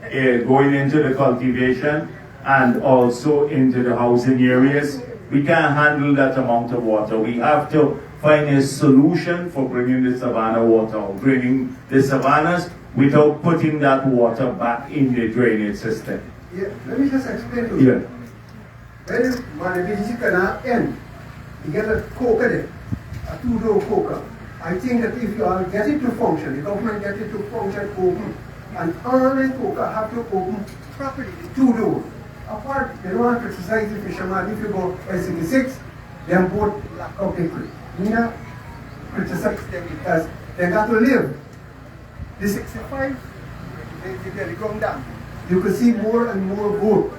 going into the cultivation and also into the housing areas. We can't handle that amount of water. We have to find a solution for bringing the Savannah water out, bringing the savannas without putting that water back in the drainage system. Yeah, let me just explain to you. When Berbice cannot end, you get a coker there, a two-door coker. I think that if you all get it to function, the government get it to function open, and all the coker have to open properly, the two doors. Apart, they don't want to criticize the fishermen. If you go S66, them both lock up the creek. You know, criticize them because they got to live. The 65, they come down. You can see more and more boat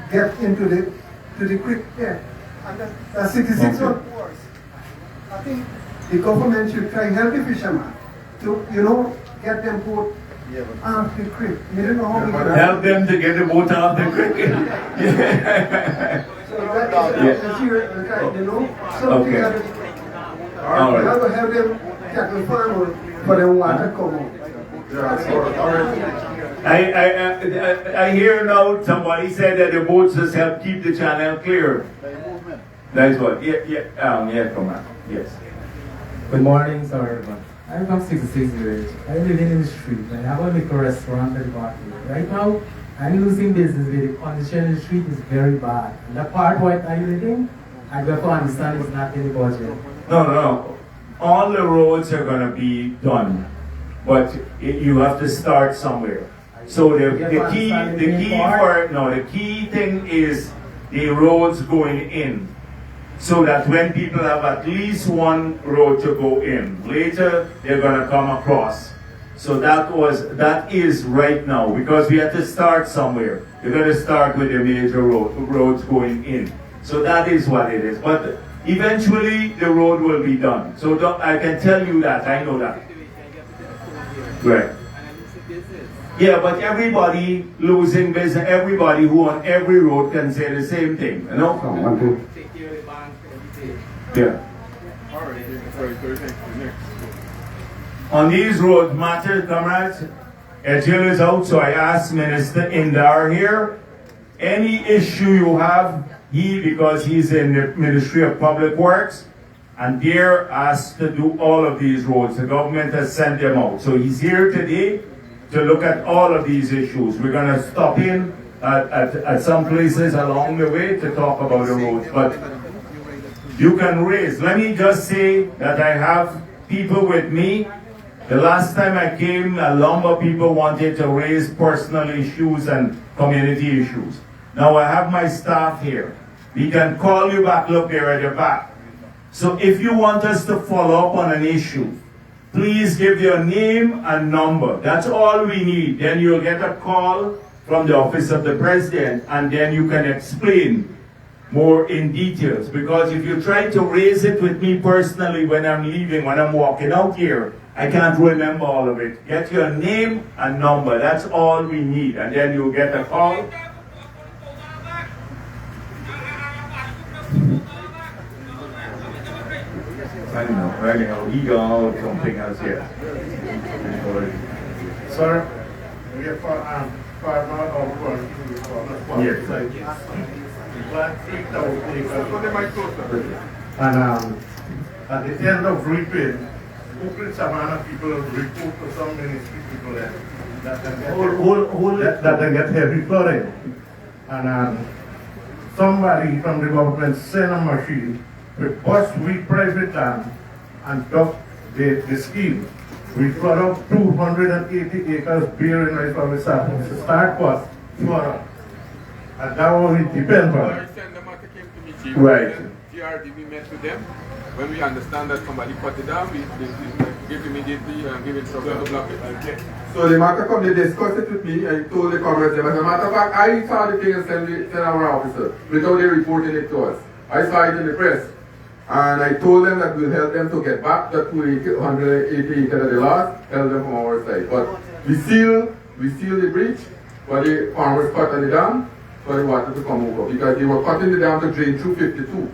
get into the creek there. And the 66 one worse. I think the government should try help the fishermen to, you know, get them boat off the creek. You don't know how we can help them to get the boat off the creek. So that you know, something Okay. that All right. I will have them tackle farm for the water come out. I hear now somebody said that the boats just help keep the channel clear. That's what. Yeah, come on. Yes. Good morning, sir, everyone. I'm from 66 village. I live in the street. I have a liquor restaurant at the back here. Right now, I'm losing business with the condition in the street is very bad. And the part what I'm living, I got to understand it's not in the budget. No. All the roads are going to be done, but you have to start somewhere. So the key thing is the roads going in, so that when people have at least one road to go in, later they're going to come across. So that is right now, because we have to start somewhere. We're going to start with the major roads going in. So that is what it is. But eventually the road will be done. So I can tell you that, I know that. Right. Yeah, but everybody losing business, everybody who on every road can say the same thing, you know? Yeah. On these roads, matter, comrades, Ejil is out, so I asked Minister Indar here, any issue you have, because he's in the Ministry of Public Works, and they're asked to do all of these roads. The government has sent them out. So he's here today to look at all of these issues. We're going to stop in at some places along the way to talk about the roads. But you can raise. Let me just say that I have people with me. The last time I came, a number of people wanted to raise personal issues and community issues. Now I have my staff here. We can call you back, look there at the back. So if you want us to follow up on an issue, please give your name and number. That's all we need. Then you'll get a call from the office of the president, and then you can explain more in details, because if you try to raise it with me personally when I'm leaving, when I'm walking out here, I can't remember all of it. Get your name and number, that's all we need, and then you'll get a call. Anyhow, he got something else here. Sir? We have farmer or Yes. And at the end of reaping, Oakland Savannah people report to some ministry people there that they get heavy flooding. And somebody from the government sent a machine with bus we private land and took the scheme. We flood up 280 acres bearing right from the start was flood. And that was it depends on. Right. GRD, we met with them. When we understand that somebody cut it down, we give immediately and give instruction to block it. So the matter come, they discussed it with me. I told the comrades, as a matter of fact, I saw the thing and sent our officer without they reporting it to us. I saw it in the press. And I told them that we'll help them to get back that 280 acres that they lost, help them from our side. But we seal the breach where the farmers cut on the dam for the water to come over, because they were cutting the dam to drain through 52.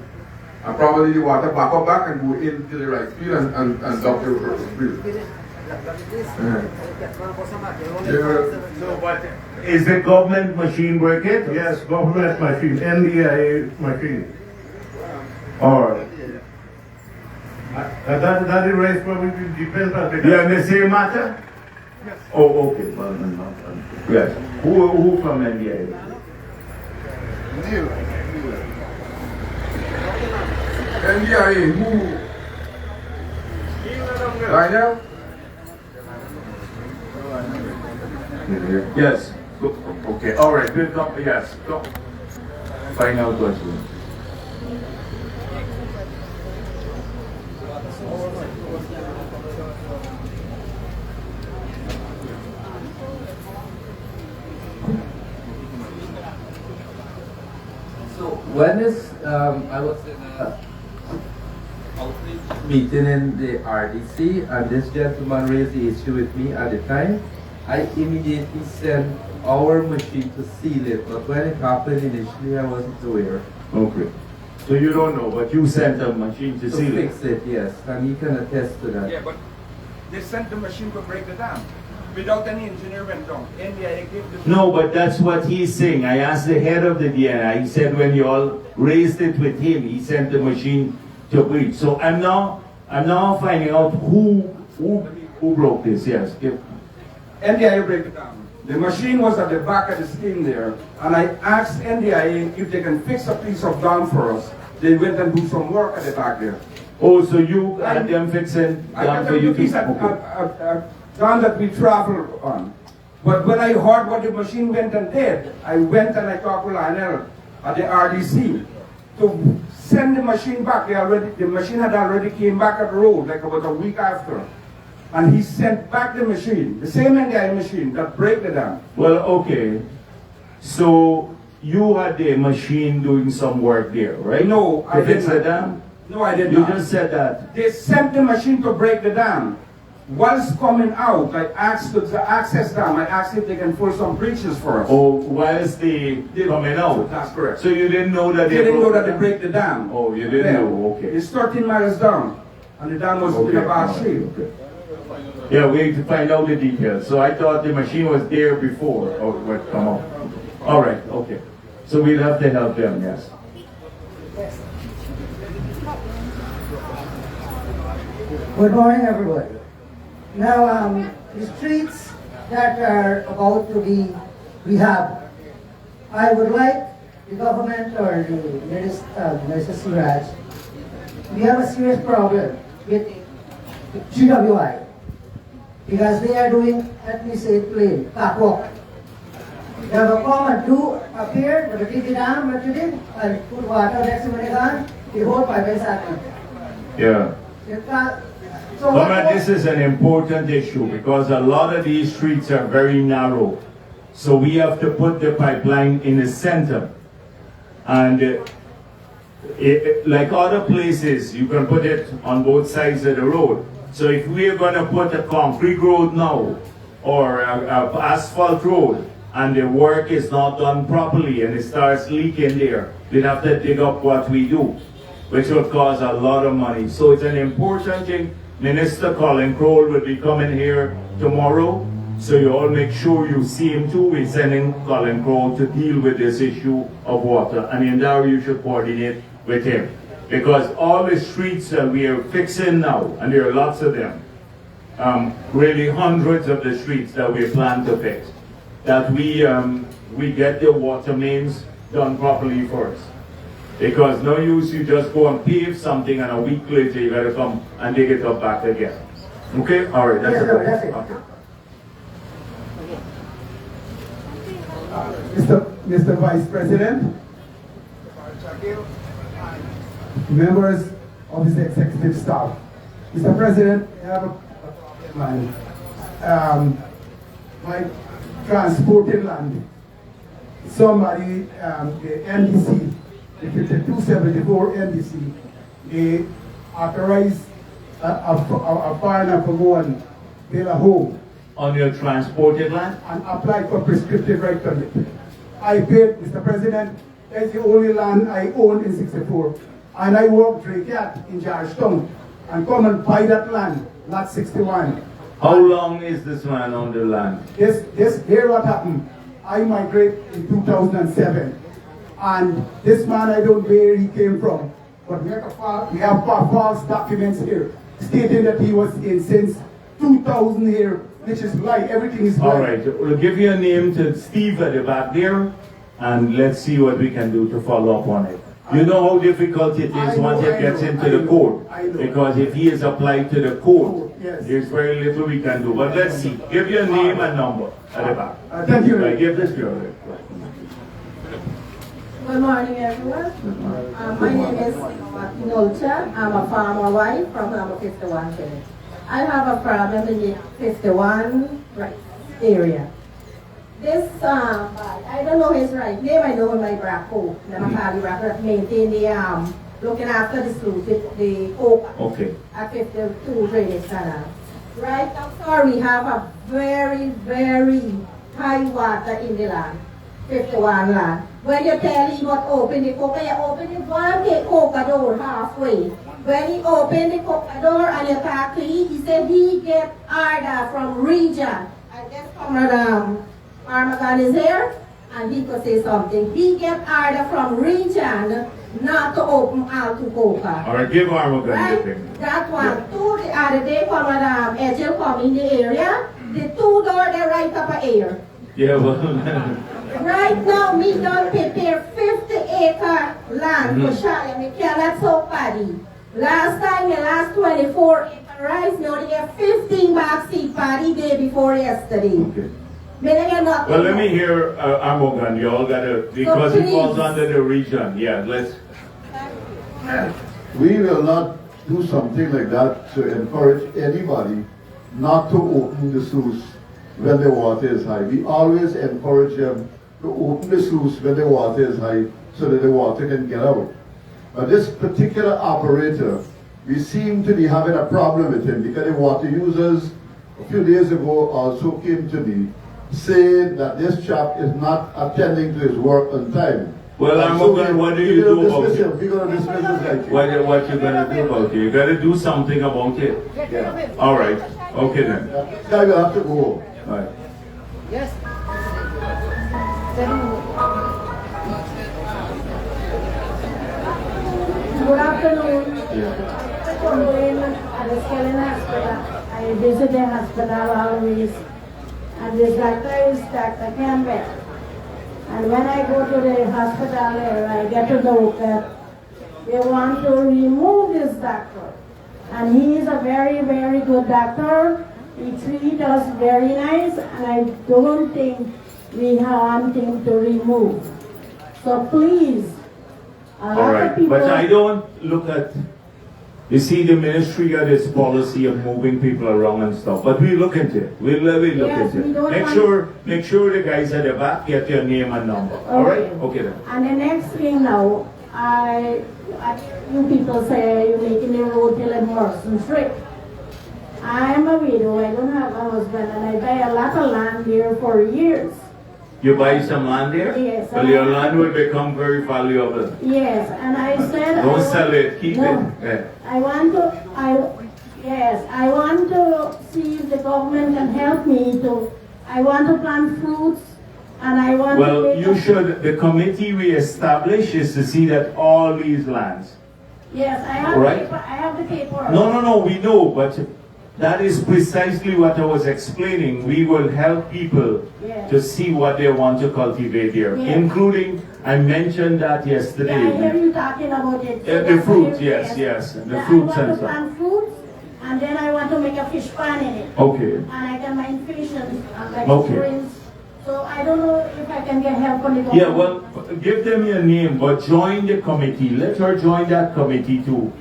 And probably the water back and go into the rice field and dump the field. So, but is the government machine working? Yes, government machine, NDIA machine. Or that is right where we will depend on the. You have the same matter? Yes. Oh, okay. Yes. Who from NDIA? NDIA, who? Right now? Yes. Okay. All right. Yes. Find out what you. So when is I was in a outreach meeting in the RDC, and this gentleman raised the issue with me at the time. I immediately sent our machine to seal it, but when it happened initially, I wasn't aware. Okay. So you don't know, but you sent a machine to seal it. Fix it, yes, and he can attest to that. Yeah, but they sent the machine to break the dam. Without any engineer went down. NDIA gave the... No, but that's what he's saying. I asked the head of the DNI. He said when you all raised it with him, he sent the machine to breach. So I'm now finding out who broke this. Yes. NDIA break the dam. The machine was at the back of the scheme there, and I asked NDIA if they can fix a piece of dam for us. They went and do some work at the back there. Oh, so you had them fixing dam for you to... Dam that we travel on. But when I heard what the machine went and did, I went and I talked to Lionel at the RDC to send the machine back. The machine had already came back at the road like about a week after. And he sent back the machine, the same NDI machine that break the dam. Well, okay. So you had the machine doing some work there, right? No, I didn't. The dam? No, I did not. You just said that. They sent the machine to break the dam. Whilst coming out, I asked the access dam, I asked if they can pull some breaches for us. Oh, whilst they coming out? That's correct. So you didn't know that they didn't know that they break the dam. Oh, you didn't know, okay. It's 13 miles down, and the dam was in a bad shape. Okay. Yeah, we need to find out the details. So I thought the machine was there before. Oh, what come up. All right, okay. So we'll have to help them, yes. Good morning, everybody. Now, the streets that are about to be rehabbed, I would like the government or the Minister Siraj, we have a serious problem with GWI because they are doing, let me say it plain, catwalk. They have a come and do up here with the big dam, what you did, and put water next to the whole pipe is happening. Yeah. This is an important issue because a lot of these streets are very narrow. So we have to put the pipeline in the center. And like other places, you can put it on both sides of the road. So if we're going to put a concrete road now, or a asphalt road, and the work is not done properly and it starts leaking there, we'd have to dig up what we do, which will cost a lot of money. So it's an important thing. Minister Colin Crowell will be coming here tomorrow, so you all make sure you see him too. We're sending Colin Crowell to deal with this issue of water, and in there you should coordinate with him. Because all the streets that we are fixing now, and there are lots of them, really hundreds of the streets that we plan to fix, that we get the water mains done properly first. Because no use you just go and pave something and a week later you gotta come and dig it up back again. Okay? Alright, that's Yes, it. sir, that's it. Okay. Mr. Vice President, members of his executive staff. Mr. President, I have my transporting land. Somebody, the NDC, the 5274 NDC, they authorized a foreigner to go and build a home. On your transported land? And apply for prescriptive right permit. I paid, Mr. President, that's the only land I own in 64. And I work Drakeat in Georgetown and come and buy that land, lot 61. How long is this man on the land? Here what happened. I migrated in 2007. And this man, I don't know where he came from. But we have false documents here stating that he was in since 2000 here, which is lie. Everything is lie. All right, we'll give you a name to Steve at the back there, and let's see what we can do to follow up on it. You know how difficult it is once it gets into the court, because if he is applied to the court, there's very little we can do. But let's see. Give your name and number at the back. Thank you. Right, give this girl. Good morning, everyone. My name is Nolcha. I'm a farmer wife from number 51 village. I have a farm in the 51 area. This, I don't know his right name, I know him by Bracco, the Makali Bracco that maintain the, looking after the sluice, the oak at 52 drainage canal. Right now, sir, we have a very, very high water in the land, 51 land. When you tell him what open the coca, you open the one coca door halfway. When he opened the coca door and you talk to him, he said he get order from region. I guess Comrade Armagan is here, and he could say something. He get order from region not to open all to coca. All right, give Armagan right? the thing. That one. Two, the other day, Comrade Edgel come in the area. The two door, they right up a air. Yeah, well. Right now, me don't prepare 50-acre land for Shire. Me cannot sow paddy. Last time, the last 24-acre rice, me only get 15 bags seed paddy day before yesterday. Okay. Well, let me hear Armagan. You all gotta, because it falls under the region. Yeah, let's. We will not do something like that to encourage anybody not to open the sluice when the water is high. We always encourage them to open the sluice when the water is high so that the water can get out. But this particular operator, we seem to be having a problem with him because the water users a few days ago also came to me saying that this chap is not attending to his work on time. Well, Armagan, what do you do about it? We're going to dismiss this like What you going to do about it? You got to do something about it. Yeah. All right. Okay then. This guy will have to go. All right. Yes. Good afternoon. I come in at the Skellen Hospital. I visit the hospital always. And this doctor is Dr. Campbell. And when I go to the hospital I get to know that they want to remove this doctor. And he is a very, very good doctor. He treats us very nice, and I don't think we want him to remove. So please, All right, but I don't look at, you see, the ministry got its policy of moving people around and stuff, but we look into it. We'll look Yes, into we it. don't Make sure the guys at the back get your name and number. All right? Okay then. And the next thing now, you people say you're making the road till it Morrison Street. I'm a widow, I don't have a husband, and I buy a lot of land here for years. You buy some land there? Yes. Well, your land will become very valuable. Yes, and I said Don't sell it, keep no, it. Yeah. I want to see if the government can help me to. I want to plant fruits, and I want. Well, you should. The committee we establish is to see that all these lands. Yes, I have. Right. Paper, I have the paper. No, we know, but that is precisely what I was explaining. We will help people to see what they want to cultivate here, including, I mentioned that yesterday. Yeah, I hear you talking about it. So the fruit, yes, the fruits and I want to stuff. plant fruits, and then I want to make a fish pan in it. Okay. And I can mine fish and like Okay. shrimps. So I don't know if I can get help from the government. Yeah, well, give them your name, but join the committee. Let her join that committee too.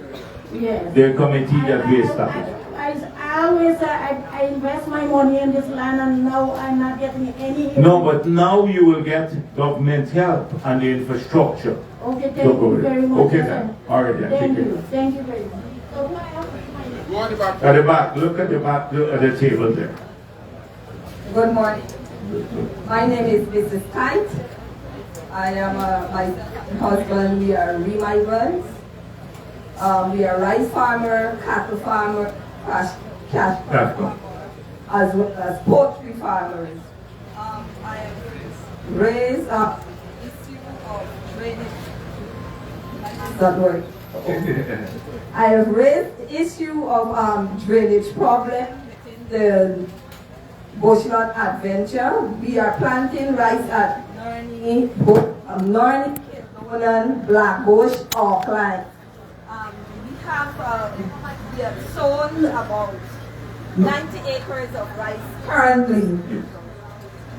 Yes. The committee that we established. I always I invest my money in this land, and now I'm not getting any. No, but now you will get government help and the infrastructure. Okay, thank you very much. Okay then. All right then. Thank Take you. care. Thank you very much. So do I have to find it? At the back, look at the back, look at the table there. Good morning. My name is Mrs. Kite. I am my husband. We are remigrants. We are rice farmer, cattle farmer, cash farmer, as well as poultry farmers. I have raised issue of drainage. That word. I have raised the issue of drainage problem within the Bushland Adventure. We are planting rice at Norney, Kitlonan, Blackbush, Auckland. We have sown about 90 acres of rice currently.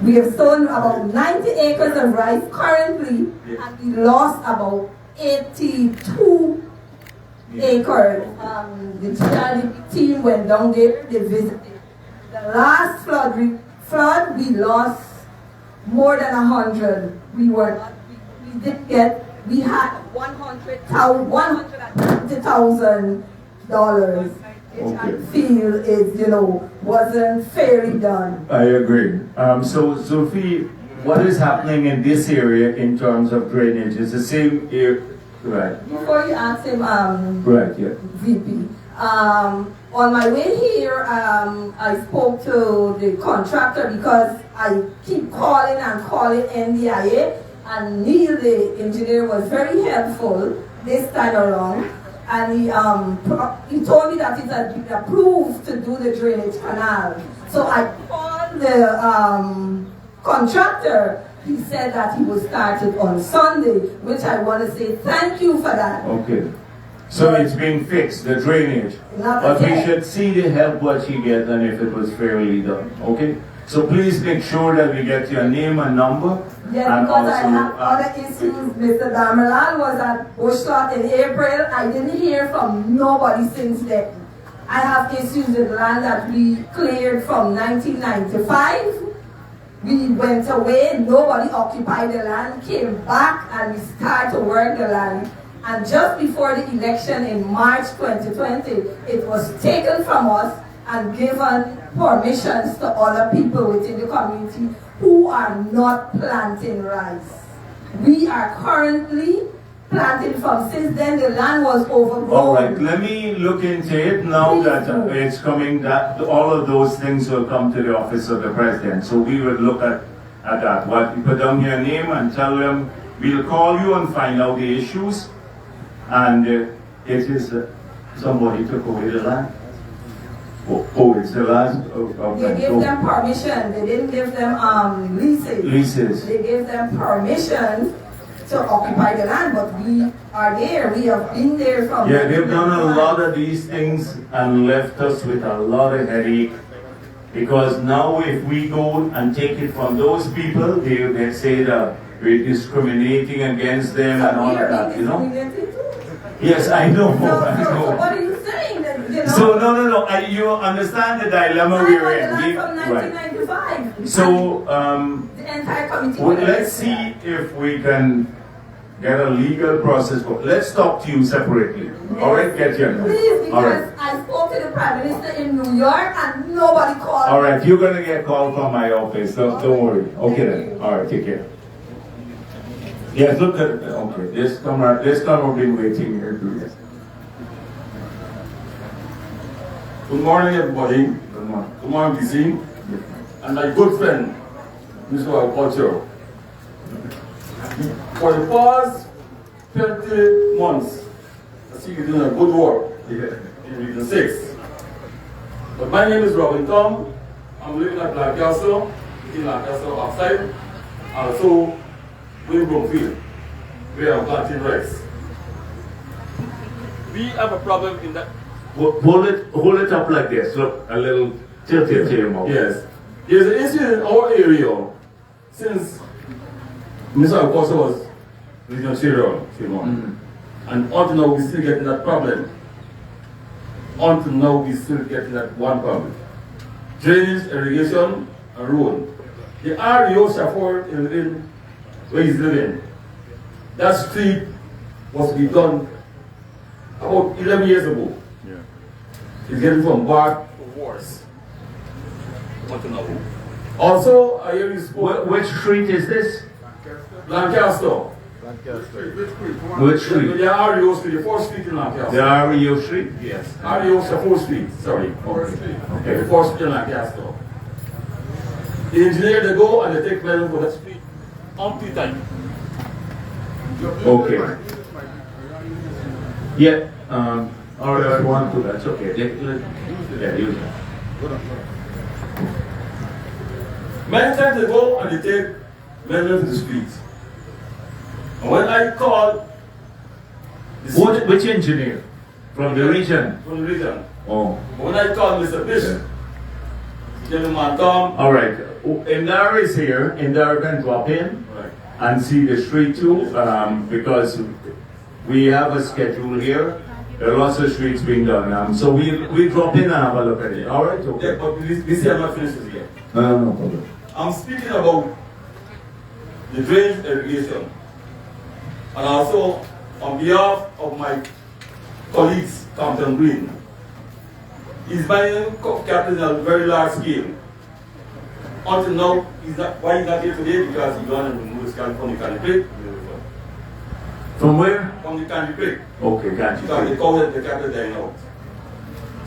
We have sown about 90 acres of rice currently, and we lost about 82 acres. The GRDP team went down there, they visited. The last flood, we lost more than 100. We didn't get, we had $150,000, which I feel is, wasn't fairly done. I agree. So, Sophie, what is happening in this area in terms of drainage? Is the same area, right? Before you ask him, Right, yeah. VP, on my way here, I spoke to the contractor because I keep calling and calling NDIA, and Neil, the engineer, was very helpful this time around. And he told me that it's been approved to do the drainage canal. So I called the contractor. He said that he would start it on Sunday, which I want to say thank you for that. Okay. So it's been fixed, the drainage. But we should see the help what you get and if it was fairly done. Okay? So please make sure that we get your name and number. Yes, and because also, I have other issues. Mr. Damerlan was at Bushland in April. I didn't hear from nobody since then. I have issues with land that we cleared from 1995. We went away, nobody occupied the land, came back, and we started to work the land. And just before the election in March 2020, it was taken from us and given permissions to other people within the community who are not planting rice. We are currently planting from since then the land was overgrown. All right, let me look into it now that it's coming, that all of those things will come to the office of the president. So we will look at that. What you put down your name and tell them, we'll call you and find out the issues. And it is somebody took away the land. Oh, it's the last of They gave them permission. They didn't give them leases. Leases. They gave them permission to occupy the land, but we are there. We have been there from. Yeah, they've done a lot of these things and left us with a lot of headache. Because now if we go and take it from those people, they say that we're discriminating against them and all of that, you know? Yes, I know. So what are you saying? That, So no. You understand the dilemma we're in. From 1995. So the entire committee. let's see if we can get a legal process going. Let's talk to you separately. All right, get your number. Please, All because right. I spoke to the Prime Minister in New York and nobody called All me. right, you're gonna get called from my office. Don't worry. Okay then. All right, take care. Yes, look at it. Okay, this camera been waiting here to this. Good morning, everybody. Good morning. Good morning, DC. And my good friend, Mr. Agriculture. For the past 20 months, I see you doing a good work in Region 6. But my name is Robin Tom. I'm living at Lancaster, in Lancaster outside, also in Broomfield, where I'm planting rice. We have a problem in that. Hold it up like this. Look, a little tilt your mouth. Yes. There's an issue in our area since Mr. Alcosta was regional chairman. And until now, we're still getting that problem. Until now, we're still getting that one problem. Drainage, irrigation, and road. The REO Shafford in where he's living, that street was to be done about 11 years ago. It's getting from bad to worse. Also, I hear you spoke. Which street is this? Lancaster. Which street? The REO Street, the 4th Street in Lancaster. The REO Street? Yes. REO 4th Street, sorry. 4th Street. Okay, the 4th Street in Lancaster. The engineer, they go and they take measurement for that street on time. Okay. Yeah. All right, one, two, that's okay. Yeah, use that. Many times they go and they take measurement for the streets. And when I call which engineer? From the region? From the region. Oh. When I call Mr. Bishop, gentleman come. All right. Indar is here. Indar can drop in and see the street too, because we have a schedule here. There are lots of streets being done. So we drop in and have a look at it. All right? Okay. Yeah, but this I'm not finished with yet. No problem. I'm speaking about the drainage irrigation. And also, on behalf of my colleagues, Compton Green, he's buying cattle on a very large scale. Until now, why he's not here today? Because he gone and removed his cattle from the Candy Creek. From where? From the Candy Creek. Okay, Candy Because Creek. they called it the cattle dying out.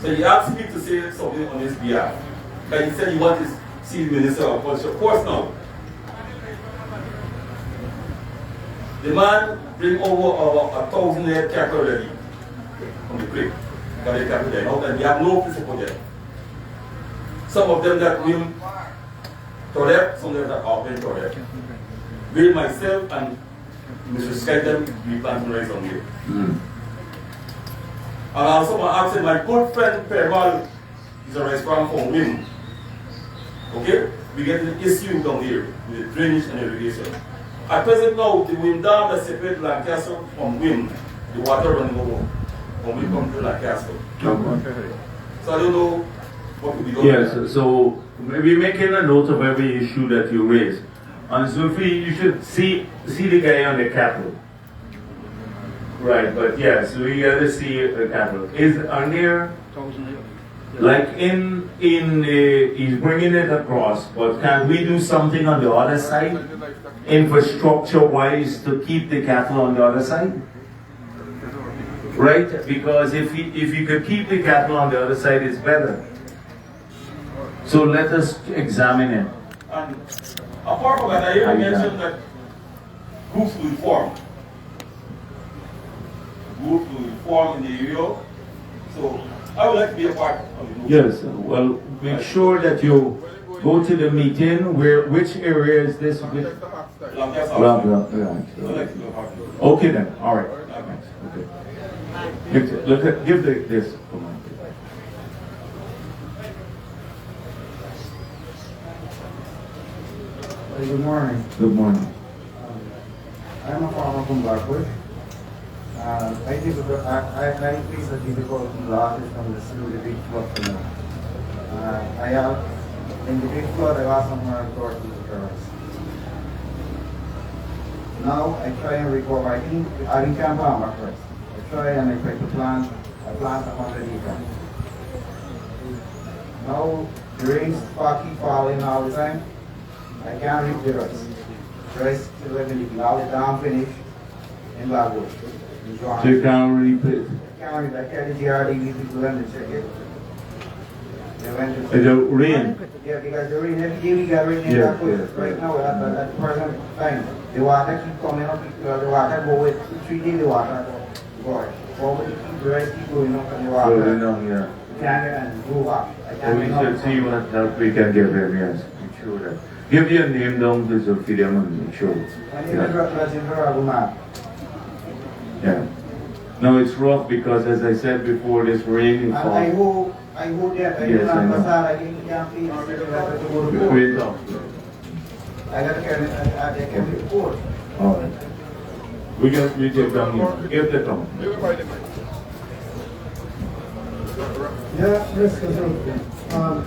So he asked me to say something on his behalf. But he said he wanted to see the Minister of Culture. Of course now. The man bring over 1,000 head cattle already from the creek. Because the cattle dying out and we have no place to put them. Some of them that will toilet, some of them that are open toilet. We, myself, and Mr. Skyden, we planting rice on here. And also I'm asking my good friend Permal, is a rice farm from Wim. Okay? We get an issue down here with drainage and irrigation. At present now, the wind dam that separates Lancaster from Wim, the water running over when we come to Lancaster. So I don't know what could be done. Yes, so we're making a note of every issue that you raise. And so you should see the guy on the cattle. Right, but yes, we gotta see the cattle. Is on there, like he's bringing it across, but can we do something on the other side? Infrastructure-wise to keep the cattle on the other side? Right, because if you could keep the cattle on the other side, it's better. So let us examine it. And apart from that, I hear you mention that groups will form. Groups will form in the area. So I would like to be a part of the group. Yes, well, make sure that you go to the meeting. Which area is this? Right. Okay then, all right. Okay. Give this. Good morning. Good morning. I'm a farmer from Blackwood. I face a difficulty losses from the big flood for now. In the big flood, I lost some of my resources. now I try and recover. I think I became farmer first. I try and I try to plant. I plant 100 acres. Now the rains keep falling all the time. I can't reap the rice. Rice still living all the dam finished in Blackwood. So you can't reap it? Can't reap. I carry the GRD people and they check it. They went to The rain? Yeah, because the rain, every day we got rain in Blackwood. Right now at the present time, the water keep coming up, the water go with 2-3 days, the water go. Forward, the rice keep going up and the water. Going on, yeah. And go up. So we should see what help we can give him, yes. Make sure that. Give your name down to Zulfidiam and make sure. Yeah. No, it's rough because as I said before, this rain is falling. I hope that I Yes, I know. can't pay to go to Wait court. I got to carry the court. All right. We take down here. Give the tongue. Yeah, Mr. Zulfi.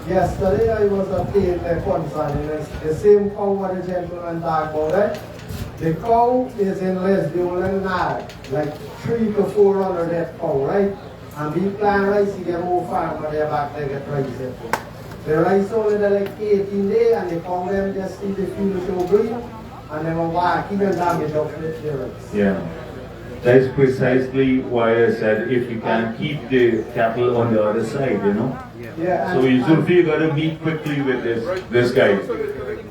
Yesterday I was at the concerning the same cow what the gentleman talked about, right? The cow is in less than like 300 to 400 that cow, right? And we plant rice, you get more farmer there back there get rice. The rice only like 18 days and the cow them just see the field show green and they will walking and damage up the rice. Yeah. That's precisely why I said if you can keep the cattle on the other side, you know. Yeah, so you got to meet quickly with this guy.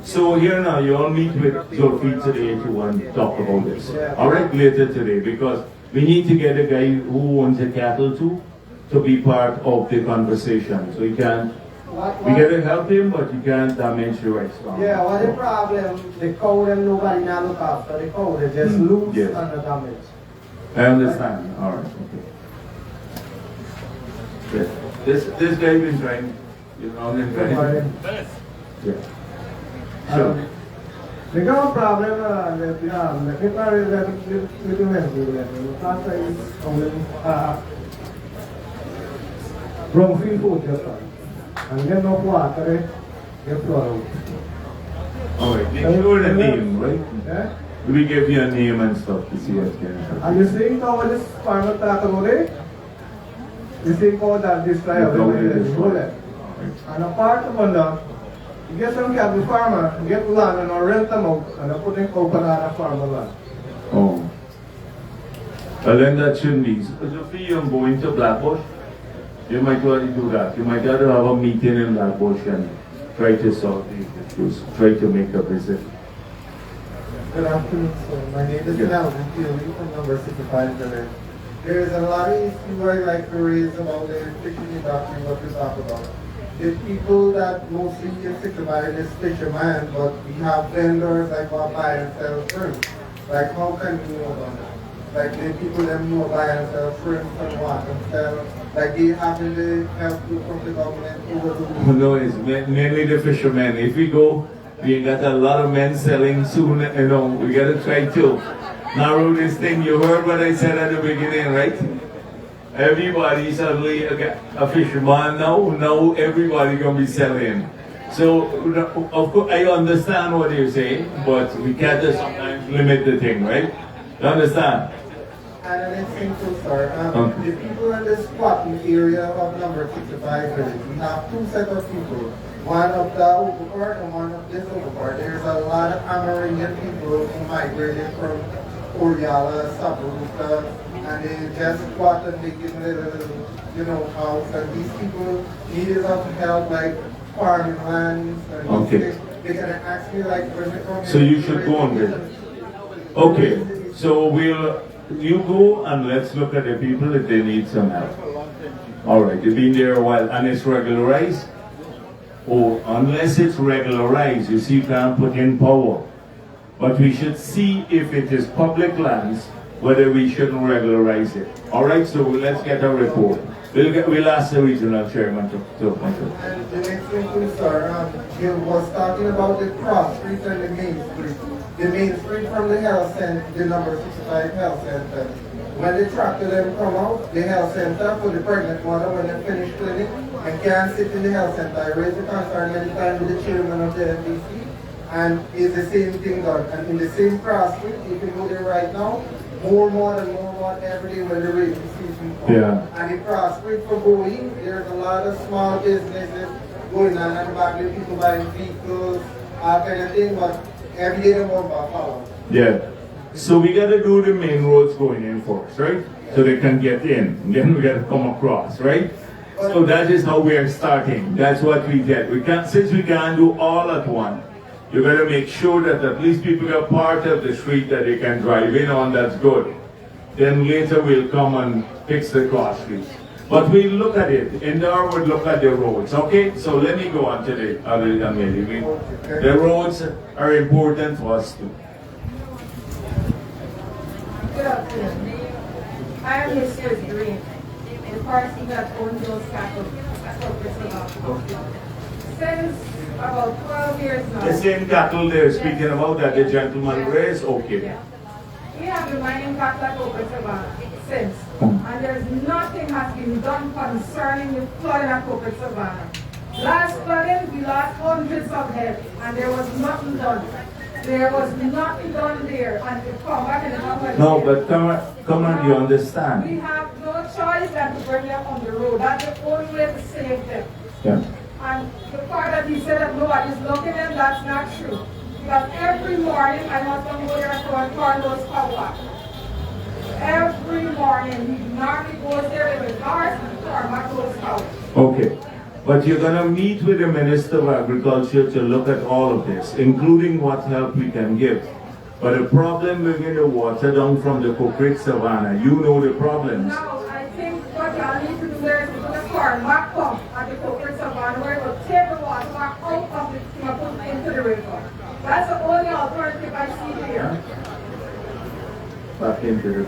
So here now, you all meet with Zulfi today to want to talk about this. All right, later today, because we need to get a guy who owns a cattle too to be part of the conversation. So you can't. We got to help him, but you can't damage the rice farm. Yeah, what the problem? The cow them nobody now look after the cow. They just lose Yes. and the damage. I understand. All right. Okay. Yes. This guy been trying, you know, yeah. Sure. The girl problem that you have, the people that you do have to do that. The plant is only wrong field food just and get no water, get flood out. All right. Make sure the name, right? Yeah. We give you a name and stuff to see what's going on. And you see how this farmer talk about it? You see how that this guy and apart from that, you get some cattle farmer, you get land and rent them out and put them open on a farmer land. Oh. Well then that shouldn't be. So if you're going to Blackbush, you might want to do that. You might have to have a meeting in Blackbush and try to solve these issues, try to make a visit. Good afternoon, sir. My name is Melvin Keeley from number 65 Village. There is a lot of issues I'd like to raise about the fishing industry, what we talk about. The people that mostly get sick about it is fishermen, but we have vendors like what buy and sell shrimp. Like how can you know about that? Like the people that know buy and sell shrimp and what and sell, like they have the help from the government over the No, it's mainly the fishermen. If we go, we got a lot of men selling soon, you know, we got to try to narrow this thing. You heard what I said at the beginning, right? Everybody suddenly a fisherman now everybody going to be selling. So, of course, I understand what you're saying, but we can't just sometimes limit the thing, right? You understand? And the next thing too, sir, the people in the squatting area of number 65 village, we have two sets of people. One of the over part and one of this over part. There's a lot of Amerindian people who migrated from Oriala, Sabaruta, and they just squat and they give a little, house. And these people need us help, like farming lands. And Okay. they can ask me, like, when they come So you should go on there. Okay, so you go and let's look at the people if they need some help. All right, you've been there a while and it's regularized? Oh, unless it's regularized, you see, you can't put in power. But we should see if it is public lands, whether we shouldn't regularize it. All right, so let's get a report. We'll ask the regional chairman to appoint it. And the next thing too, sir, he was talking about the cross street and the main street. The main street from the health center, the number 65 health center. When the tractor them come out, the health center for the pregnant mother when they finish clinic and can't sit in the health center. I raised the concern many times with the chairman of the NBC And it's the same thing done. And in the same cross street, if you go there right now, more every day when the rainy season comes. Yeah. And the cross street for going, there's a lot of small businesses going on at the back with people buying vehicles, all kind of thing, but every day they won't follow. Yeah. So we gotta do the main roads going in first, right? So they can get in. And then we gotta come across, right? So that is how we are starting. That's what we get. We can't, since we can't do all at once, you gotta make sure that at least people are part of the street that they can drive in on. That's good. Then later we'll come and fix the cross streets. But we look at it. In there we'll look at the roads. Okay? So let me go on to the other young lady. The roads are important for us too. Good afternoon. I am Mrs. Green, the person that owns those cattle. Since about 12 years now. The same cattle they're speaking about that the gentleman raised? Okay. Yeah. We have been mining cattle at Open Savannah since, and there's nothing has been done concerning the flooding at Open Savannah. Last flooding, we lost hundreds of heads, and there was nothing done. There was nothing done there, and to come back and No, but come on, you understand. we have no choice than to bring them on the road. That's the only way to save them. Yeah. And the part that he said that nobody's looking at, that's not true. Because every morning my husband goes there and turn those power. Every morning he normally goes there with his cars and turn back those power. Okay. But you're going to meet with the Minister of Agriculture to look at all of this, including what help we can give. But the problem bringing the water down from the Cookrick Savannah, you know the problems. Now, I think what y'all need to do there is to put a farm back pump at the Cookrick Savannah where it will take the water back out of the thing and put it into the river. That's the only alternative I see here. Back into the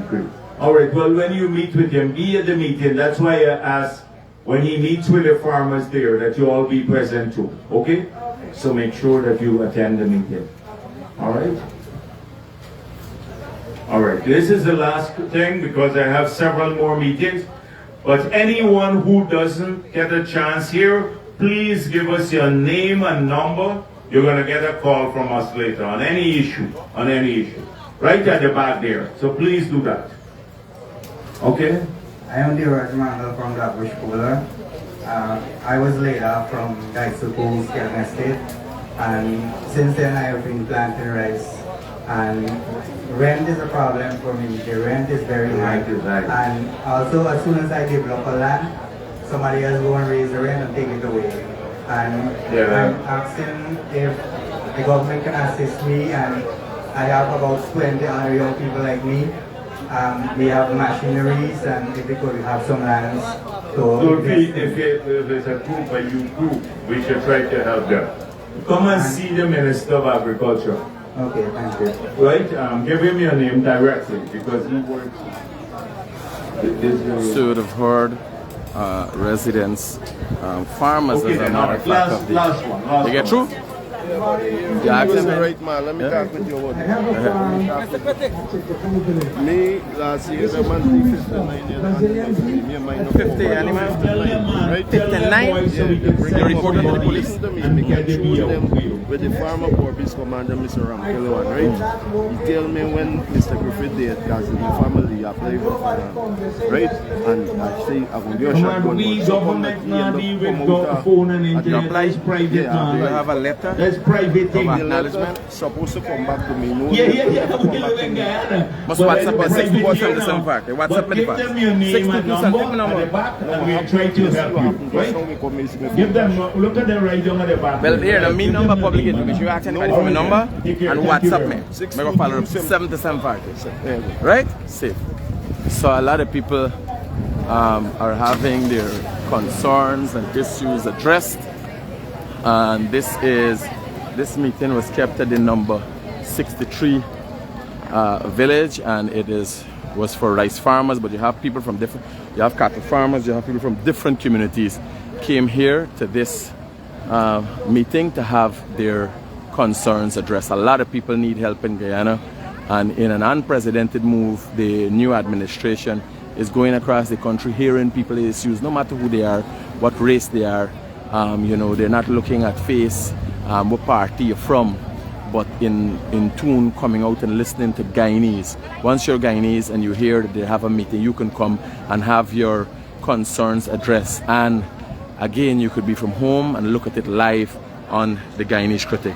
Creek. All right, well, when you meet with him, be at the meeting. That's why I asked when he meets with the farmers there that you all be present too, okay? So make sure that you attend the meeting. All right? All right, this is the last thing because I have several more meetings. But anyone who doesn't get a chance here, please give us your name and number. You're going to get a call from us later on any issue, right at the back there. So please do that. Okay? I am the original from the Bush Cooler. I was laid off from Guyanese Scaling Estate, and since then I have been planting rice. And rent is a problem for me. The rent is very high. And also, as soon as I develop a land, somebody else go and raise the rent and take it away. And I'm asking if the government can assist me, and I have about 20 other young people like me. We have machineries, and if we could have some lands. So if it's a group, a youth group, we should try to help them. Come and see the Minister of Agriculture. Okay, thank you. Right? Give him your name directly because he works. So you would have heard residents, farmers as a matter of fact of the... Last one. You get through? Yeah, right, man. Let me talk with you about me, last year, the man, 59 years old. 50 animal? Right? 59? You reported to the police? Listen to me, we can choose them with the former Berbice commander, Mr. Ramkelewan, right? He tell me when Mr. Griffith did, because the family apply for finance, right? And I say, I'm going to be a shotgun. We government not even got phone and internet. That's private, man. You have a letter? That's private thing. The letter supposed to come back to me. No, Yeah. Must WhatsApp me 64 the same fact. WhatsApp me the fact. 62 number. And we try to help you. Right? Give them, look at them right down at the back. Well, here, the main number public education. You ask anybody for my number and WhatsApp me. I'm going to follow up 77 fact. Right? Safe. So a lot of people are having their concerns and issues addressed. And this meeting was kept at the number 63 village, and it was for rice farmers, but you have people from different, you have cattle farmers, you have people from different communities came here to this meeting to have their concerns addressed. A lot of people need help in Guyana, and in an unprecedented move, the new administration is going across the country hearing people's issues, no matter who they are, what race they are. You know, they're not looking at face what party you're from, but in tune, coming out and listening to Guyanese. Once you're Guyanese and you hear that they have a meeting, you can come and have your concerns addressed. And again, you could be from home and look at it live on the Guyanese Critic.